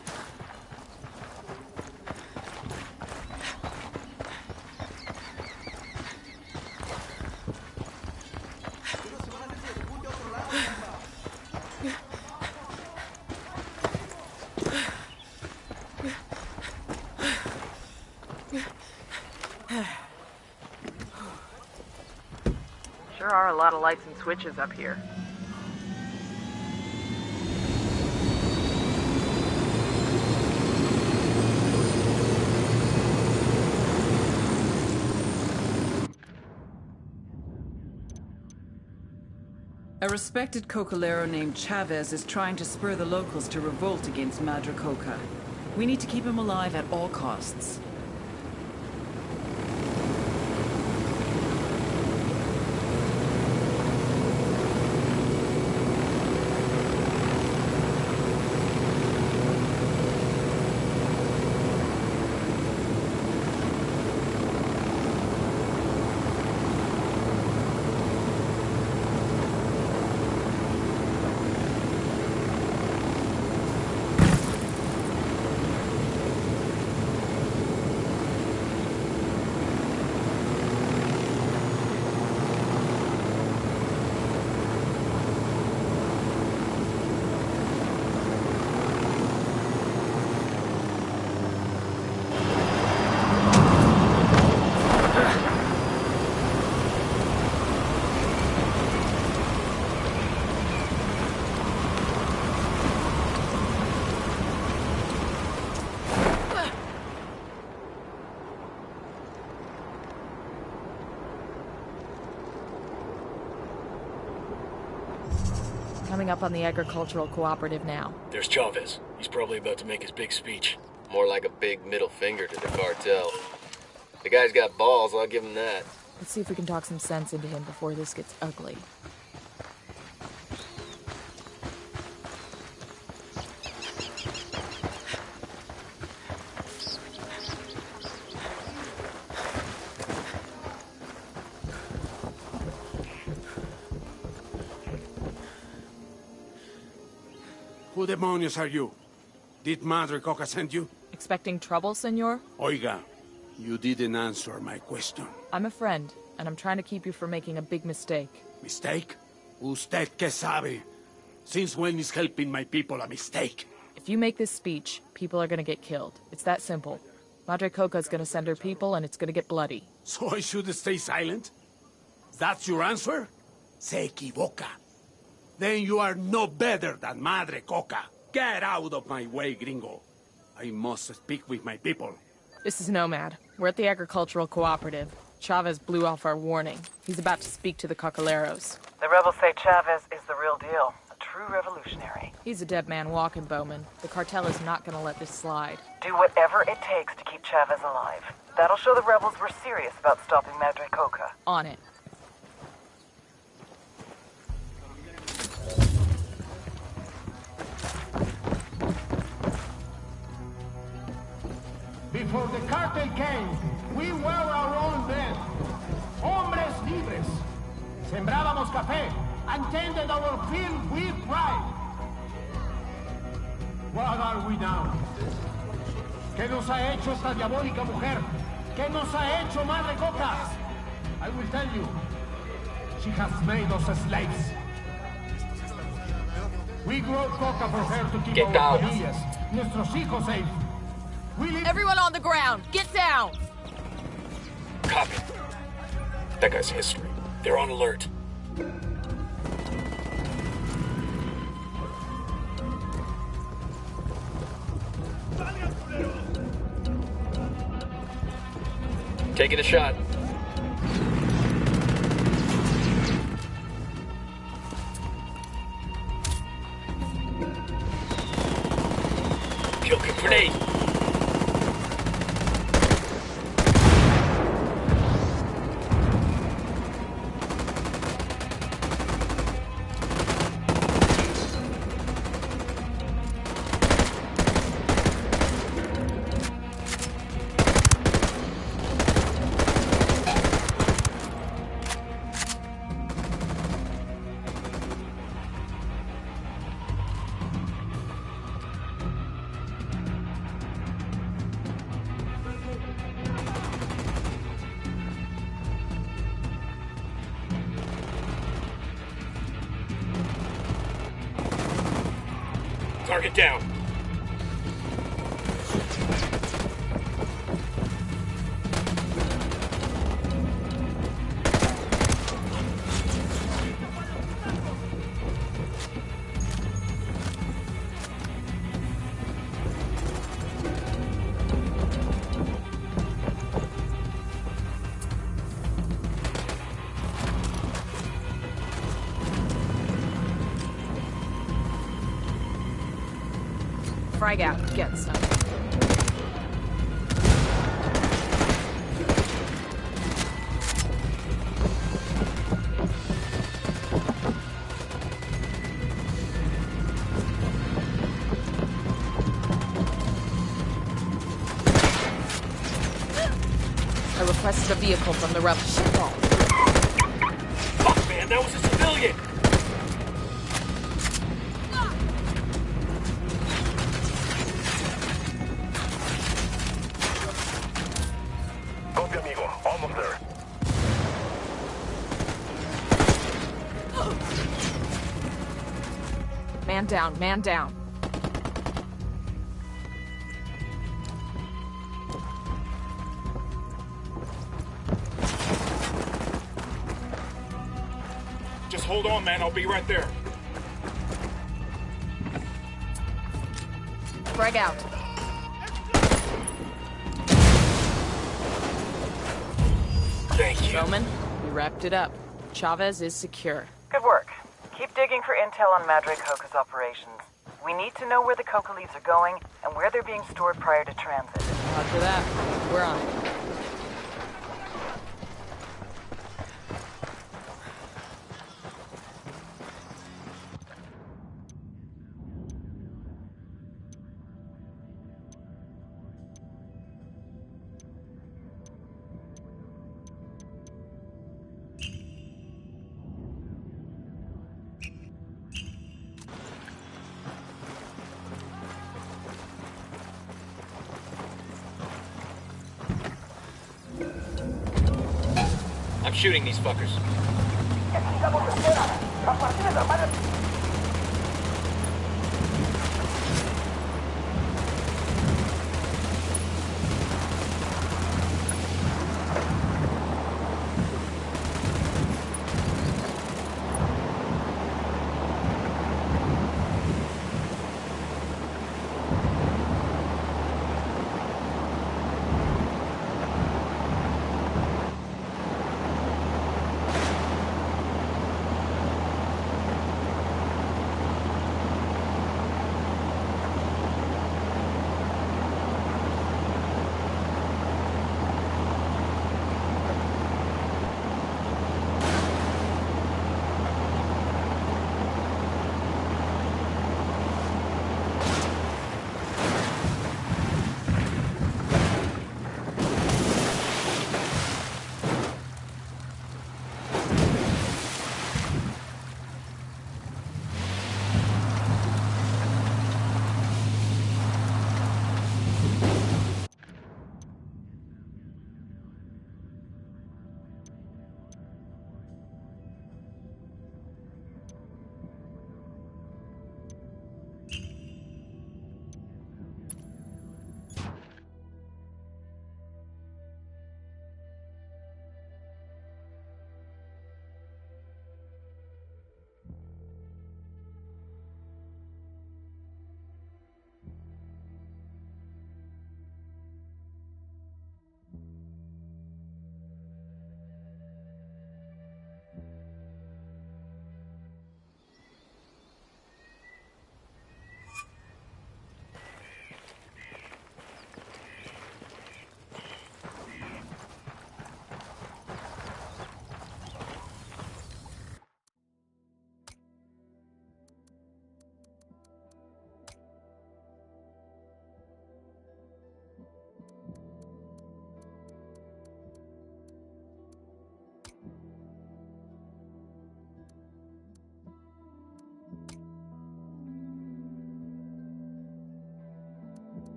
Sure are a lot of lights and switches up here. A respected cocalero named Chavez is trying to spur the locals to revolt against Madre Coca. We need to keep him alive at all costs. Coming up on the agricultural cooperative now. There's Chavez. He's probably about to make his big speech. More like a big middle finger to the cartel. The guy's got balls, I'll give him that. Let's see if we can talk some sense into him before this gets ugly. Who demonios are you? Did Madre Coca send you? Expecting trouble, senor? Oiga, you didn't answer my question. I'm a friend, and I'm trying to keep you from making a big mistake. Mistake? Usted que sabe? Since when is helping my people a mistake? If you make this speech, people are gonna get killed. It's that simple. Madre Coca's gonna send her people, and it's gonna get bloody. So I should stay silent? That's your answer? Se equivoca. Then you are no better than Madre Coca. Get out of my way, gringo. I must speak with my people. This is Nomad. We're at the agricultural cooperative. Chavez blew off our warning. He's about to speak to the Cocaleros. The rebels say Chavez is the real deal. A true revolutionary. He's a dead man walking, Bowman. The cartel is not gonna let this slide. Do whatever it takes to keep Chavez alive. That'll show the rebels we're serious about stopping Madre Coca. On it. Before the cartel came, we were our own men. Hombres libres. Sembrábamos café and tended our field with pride. What are we now? ¿Qué nos ha hecho esta diabólica mujer? ¿Qué nos ha hecho Madre Coca? I will tell you. She has made us slaves. We grow coca for her to keep our familias, nuestros hijos safe. Everyone on the ground, get down! Copy. That guy's history. They're on alert. Taking a shot. Kill grenade. Target down. Frag out, get some. I requested a vehicle from the rebel ship. Fuck, man, that was a civilian! Man down, man down. Just hold on, man. I'll be right there. Frag out. Thank you. Bowman, we wrapped it up. Chavez is secure. Good work. Keep digging for intel on Madre Coca's operations. We need to know where the coca leaves are going and where they're being stored prior to transit. After that, we're on it. shooting these fuckers. ¿Qué chingados esperan? Las partidas armadas.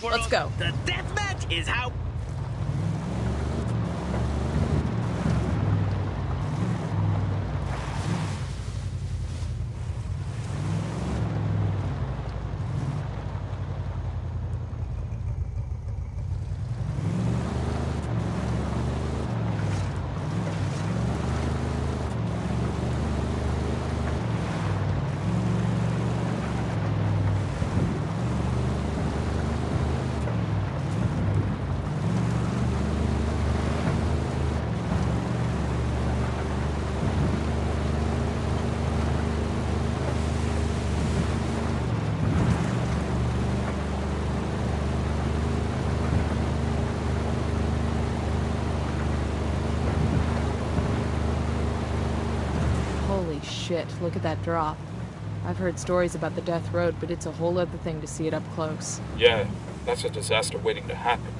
Let's go. The deathmatch is how... Holy shit, look at that drop. I've heard stories about the Death Road, but it's a whole other thing to see it up close. Yeah, that's a disaster waiting to happen.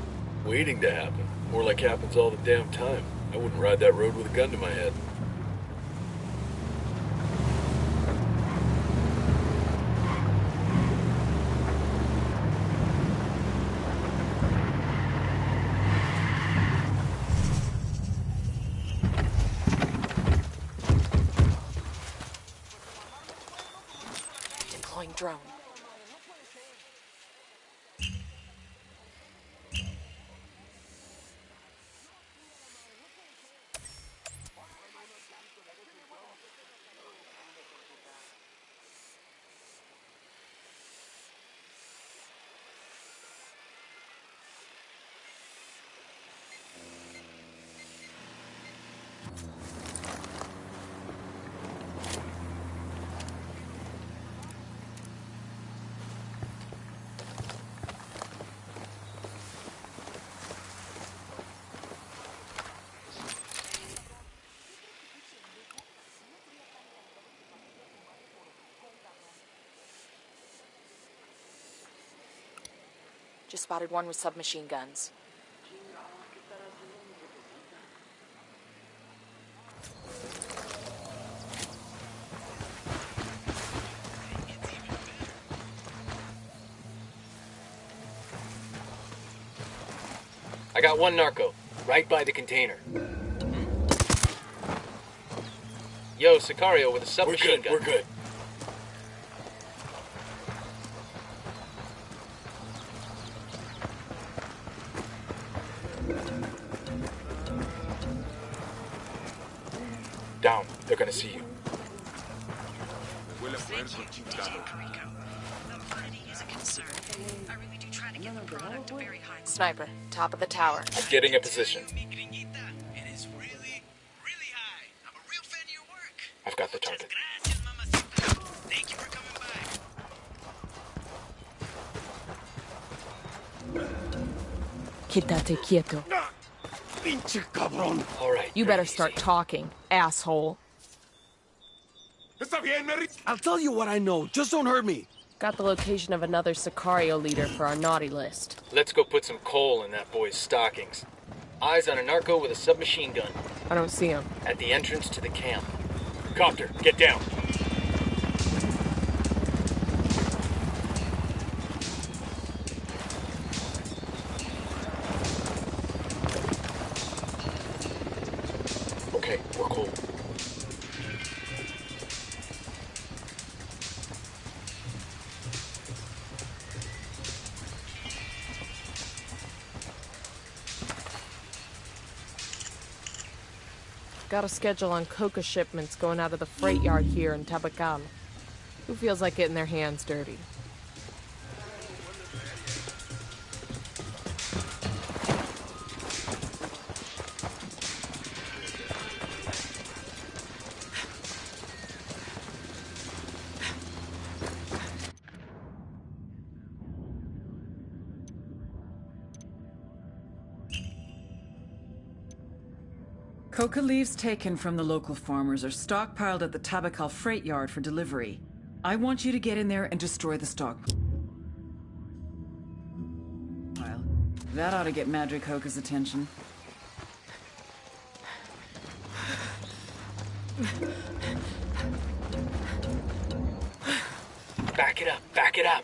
Waiting to happen. More like happens all the damn time. I wouldn't ride that road with a gun to my head. Deploying drone. Just spotted one with submachine guns. I got one narco, right by the container. Yo, Sicario with a submachine gun. We're good. Down. They're gonna see you. Thank you, Rico. Liquidity is a concern. I really do try to get the product very high. Sniper, top of the tower. Getting a position. It is really, really high. I'm a real fan of your work. I've got the target. Gracias, mamacita. Thank you for coming by. Quítate quieto. Pinche cabrón. All right. You better start talking, asshole. Está bien, Mary. I'll tell you what I know. Just don't hurt me. Got the location of another Sicario leader for our naughty list. Let's go put some coal in that boy's stockings. Eyes on a narco with a submachine gun. I don't see him. At the entrance to the camp. Copter, get down. Okay, we're cool. Got a schedule on coca shipments going out of the freight yard here in Tabacal. Who feels like getting their hands dirty? Coca leaves taken from the local farmers are stockpiled at the Tabacal freight yard for delivery. I want you to get in there and destroy the stockpile. That ought to get Madre Coca's attention. Back it up, back it up.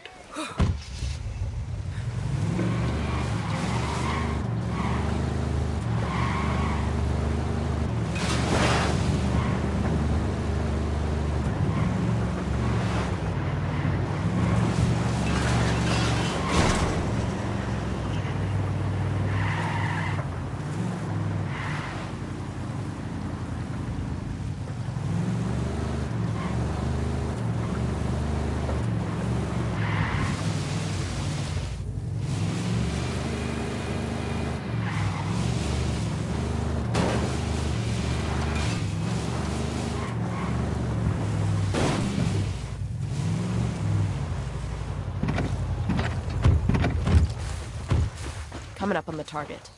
Coming up on the target.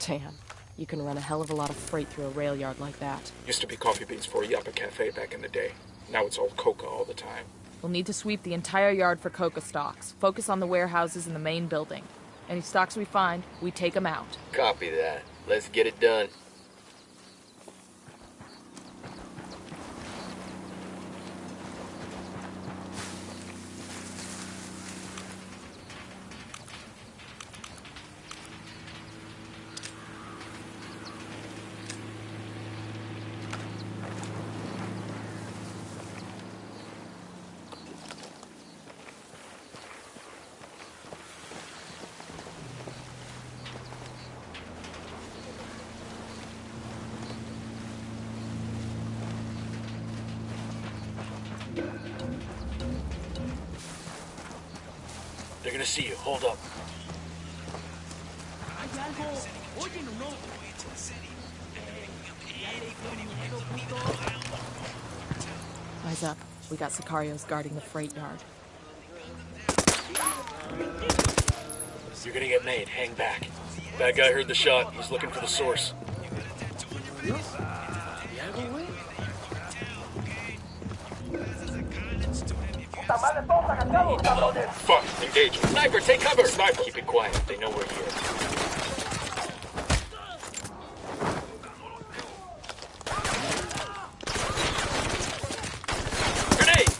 Damn, you can run a hell of a lot of freight through a rail yard like that. Used to be coffee beans for a Yappa Cafe back in the day. Now it's all coca all the time. We'll need to sweep the entire yard for coca stocks. Focus on the warehouses in the main building. Any stocks we find, we take them out. Copy that. Let's get it done. They're gonna see you. Hold up. Eyes up. We got Sicarios guarding the freight yard. You're gonna get made. Hang back. Bad guy heard the shot. He's looking for the source. tamales todos agachados, cabrones. Fuck, engage. Sniper, take cover! Sniper. Keep it quiet. They know we're here. Grenade!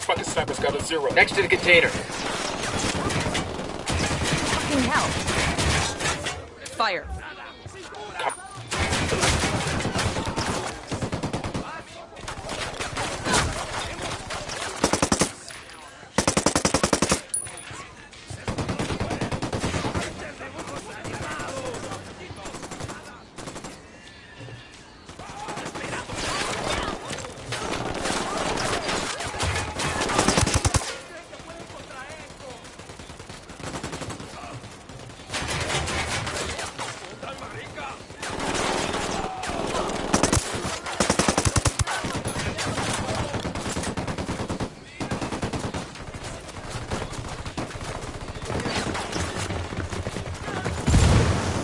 Fucking sniper's got a 0. Next to the container. Fucking hell. Fire.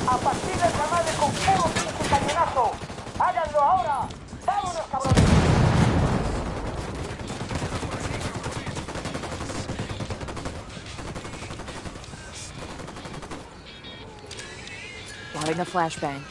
A partir del tamale con puro pinche cañonazo. Háganlo ahora. Vámonos, cabrones. Loading a flashbang.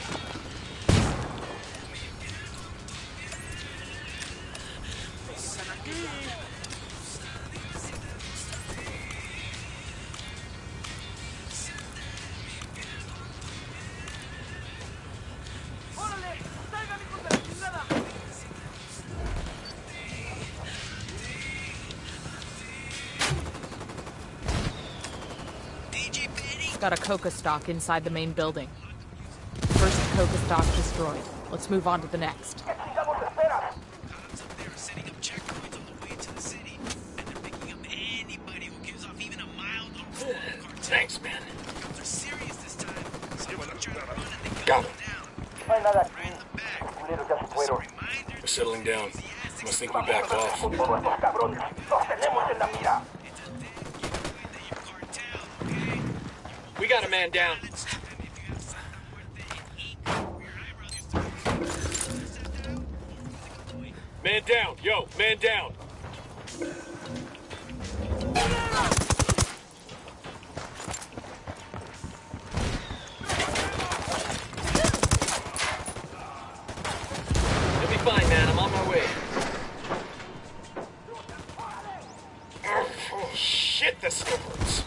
Got a coca stock inside the main building. First coca stock destroyed. Let's move on to the next. ¿Qué chingados esperas? Cops up there are setting up checkpoints on the way to the city, and they're picking up anybody who gives off even a mild odor of cartel. Thanks, man. Cops are serious this time. Someone trying to run and they Got gun him. them down. No hay nada aquí. Right in the back. Culeros ya se fueron. We're settling down. Must think we back off. Con todos estos cabrones. Los tenemos en la mira. We got a man down. Man down. Yo, man down. You'll be fine, man. I'm on my way. Oh, shit, this still hurts.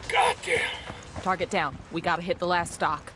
Goddamn. Target down. We gotta hit the last stock.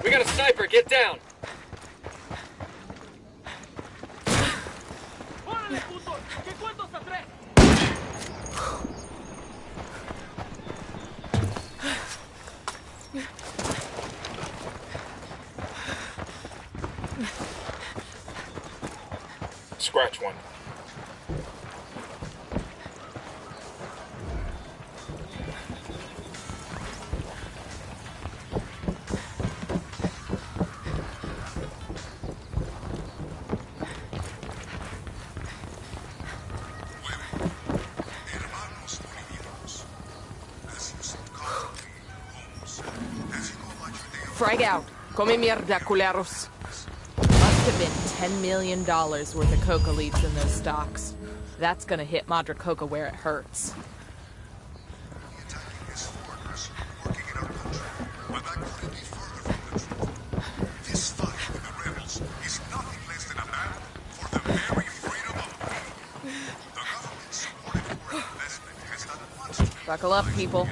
We got a sniper. Get down. Scratch one. Frag out. Come mierda, culeros. Must have been $10 million worth of coca leaves in those stocks. That's gonna hit Madre Coca where it hurts. Buckle up, people.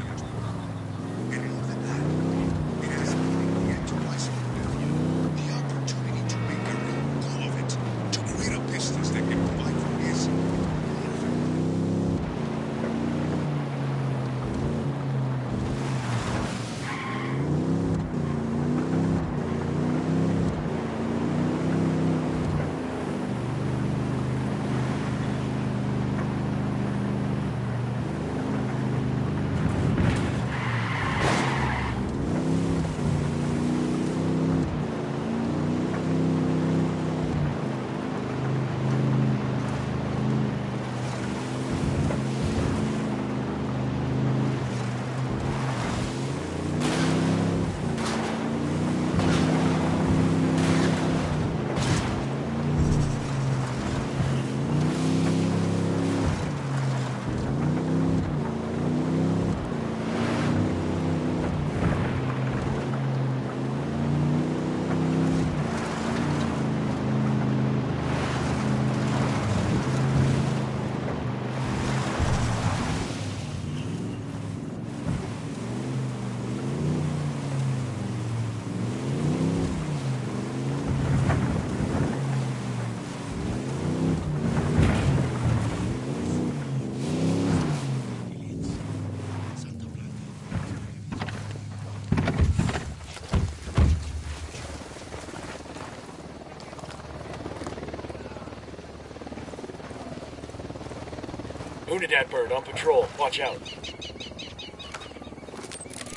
Unidad bird on patrol. Watch out.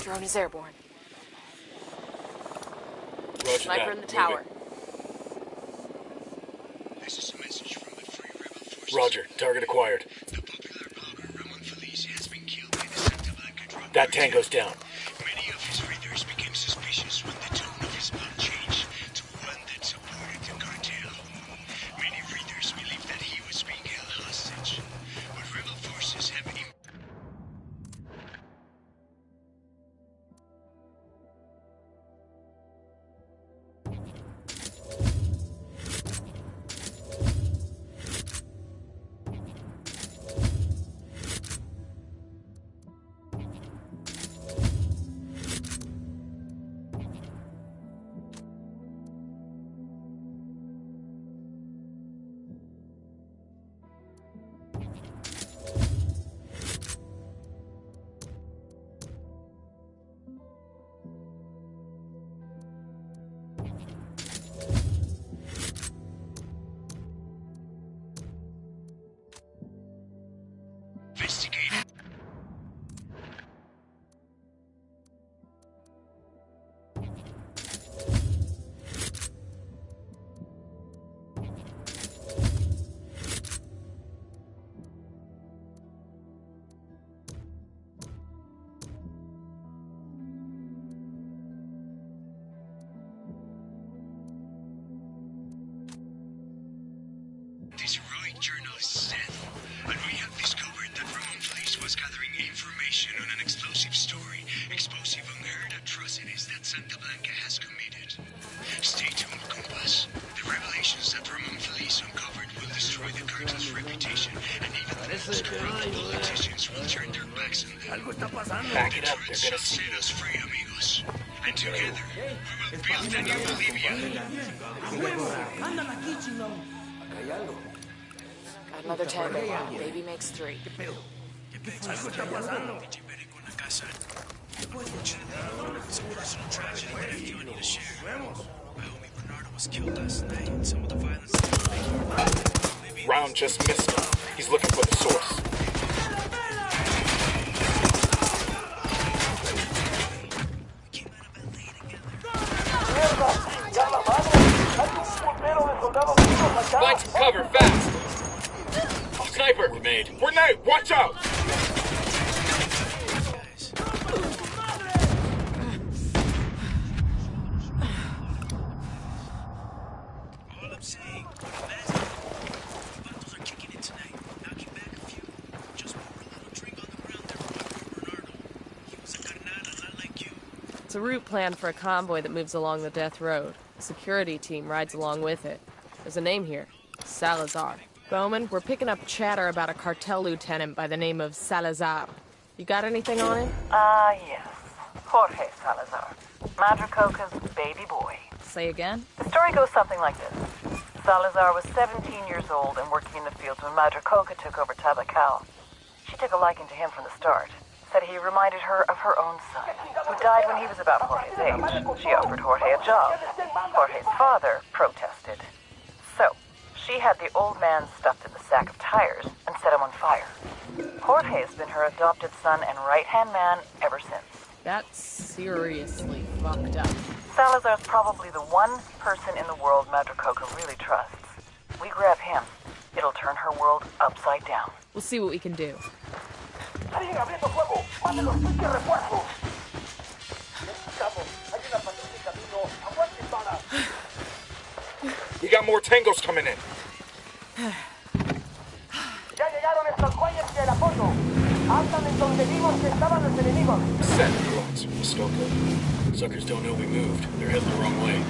Drone is airborne. Roger Sniper that. in the tower. This is a message from the Free Rebel Forces. Roger. Target acquired. The popular blogger Ramon Feliz has been killed by the Santa Blanca drone. That tango's down. Many of his readers became suspicious when the tone of his blog changed to one that supported the cartel. Many readers believed that he was being held hostage, but rebel forces have investigated. This heroic journalist said, and we have discovered that Ramon Feliz was gathering information on an explosive story, explosive unheard atrocities that Santa Blanca has committed. Stay tuned, compas. The revelations that Ramon Feliz uncovered will destroy the cartel's reputation, and even the most corrupt politicians will turn their backs on them. Back it up. The They're truth gonna shall see set us free, amigos. And together, we will build a new Bolivia. Another tango. Baby makes 3. Round just missed him. He's looking for the source. Find some cover, fast! Sniper! We're nade! Watch out! It's a route planned for a convoy that moves along the Death Road. A security team rides along with it. There's a name here. Salazar. Bowman, we're picking up chatter about a cartel lieutenant by the name of Salazar. You got anything on him? Yes. Jorge Salazar. Madre Coca's baby boy. Say again? The story goes something like this. Salazar was 17 years old and working in the fields when Madre Coca took over Tabacal. She took a liking to him from the start. Said he reminded her of her own son, who died when he was about Jorge's age. She offered Jorge a job. Jorge's father protested. So, she had the old man stuffed in the sack of tires and set him on fire. Jorge has been her adopted son and right-hand man ever since. That's seriously fucked up. Salazar's probably the one person in the world Madre Coca really trusts. We grab him, it'll turn her world upside down. We'll see what we can do. ¡Alguien abriendo fuego! ¡Manden los pinches refuerzos! Necesitamos. Hay una patrulla en camino. ¡Aguanten balas! We got more tangos coming in. Ya llegaron estos güeyes del apoyo. Andan en donde vimos que estaban los enemigos. Send drones, Muskoka. Suckers don't know we moved. They're heading the wrong way.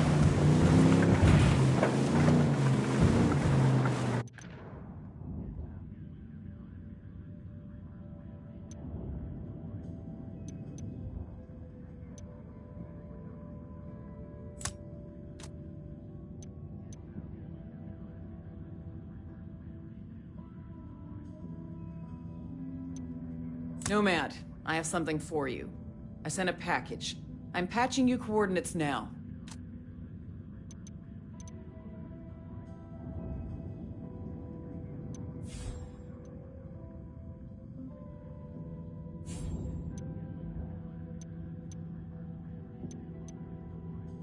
Nomad, I have something for you. I sent a package. I'm patching you coordinates now.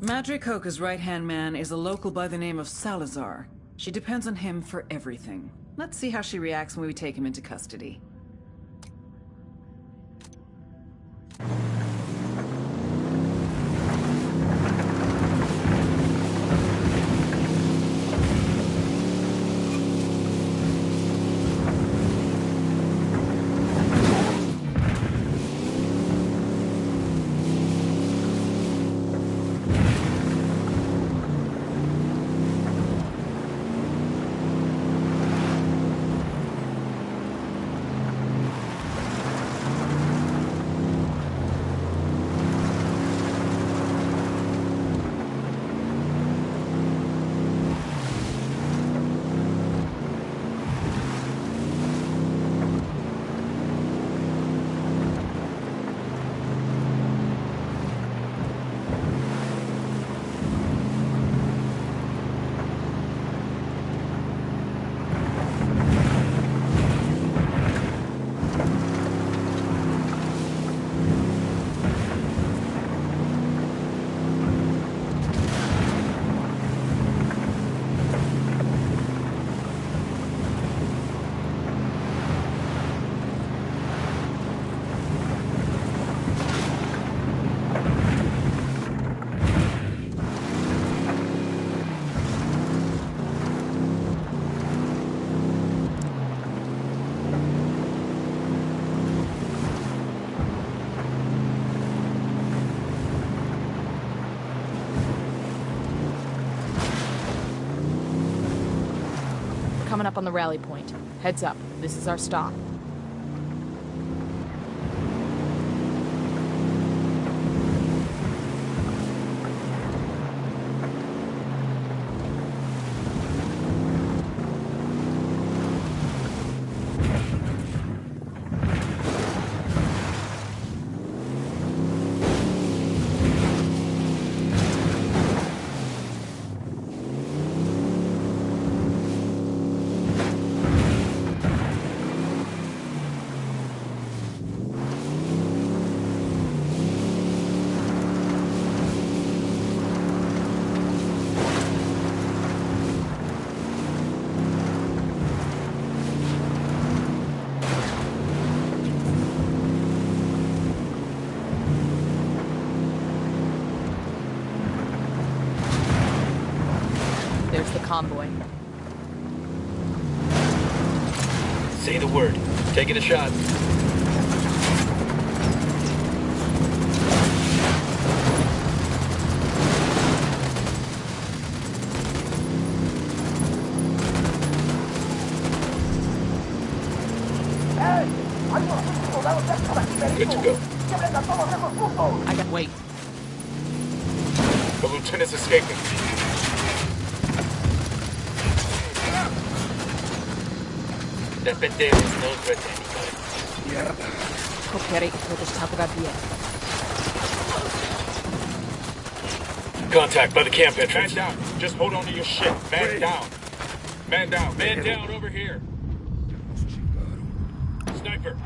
Madre Coca's right-hand man is a local by the name of Salazar. She depends on him for everything. Let's see how she reacts when we take him into custody. Coming up on the rally point. Heads up, this is our stop. There's the convoy. Say the word. Taking a shot. I got... Wait. The lieutenant's escaping. That pendejo is no threat to anybody. Copiare bien. Contact by the camp entrance. Man down. Just hold on to your shit. Man down. Man down. Man down over here. Sniper.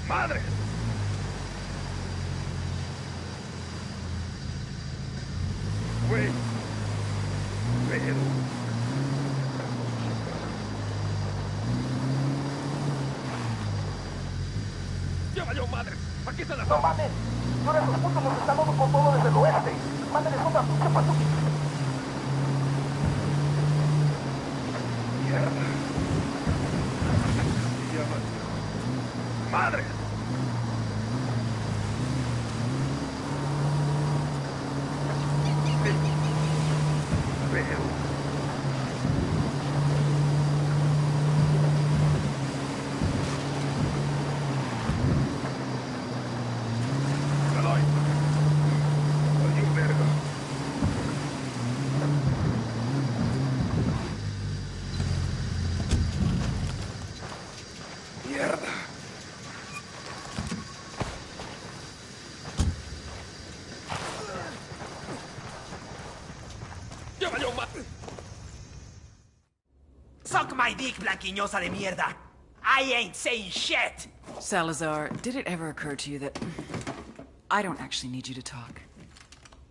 ¡Madre! Güey. Pero... ¡Ya valió madre! ¡Aquí está la... ¡No mames! ¡Yo en esos puntos nos están dando con todo desde el oeste! ¡Mándenles otra pinche patuca! ¡Mierda! ¡Ya valió! ¡Madre! Suck my dick, blanquiñosa de mierda. I ain't saying shit. Salazar, did it ever occur to you that I don't actually need you to talk?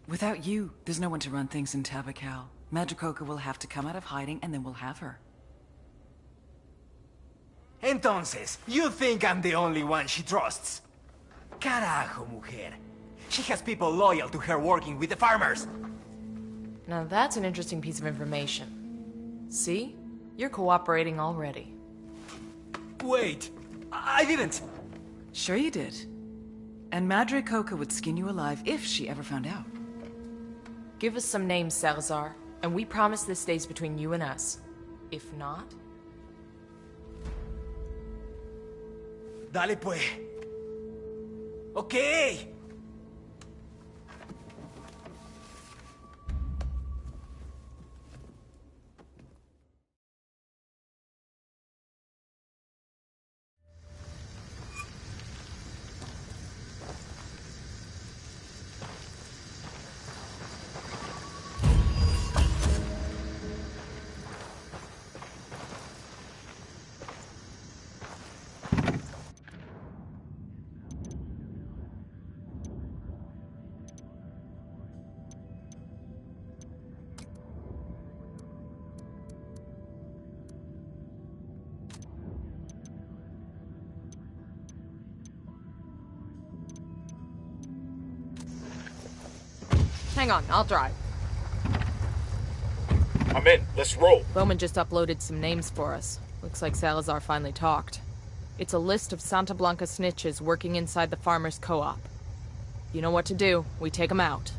Without you, there's no one to run things in Tabacal. Madricoca will have to come out of hiding, and then we'll have her. Entonces, you think I'm the only one she trusts? Carajo, mujer. She has people loyal to her working with the farmers. Now that's an interesting piece of information. See? You're cooperating already. Wait, I didn't. Sure you did. And Madre Coca would skin you alive if she ever found out. Give us some names, Salazar, and we promise this stays between you and us. If not... Dale pues. Okay. Hang on, I'll drive. I'm in. Let's roll. Bowman just uploaded some names for us. Looks like Salazar finally talked. It's a list of Santa Blanca snitches working inside the farmers' co-op. You know what to do. We take them out.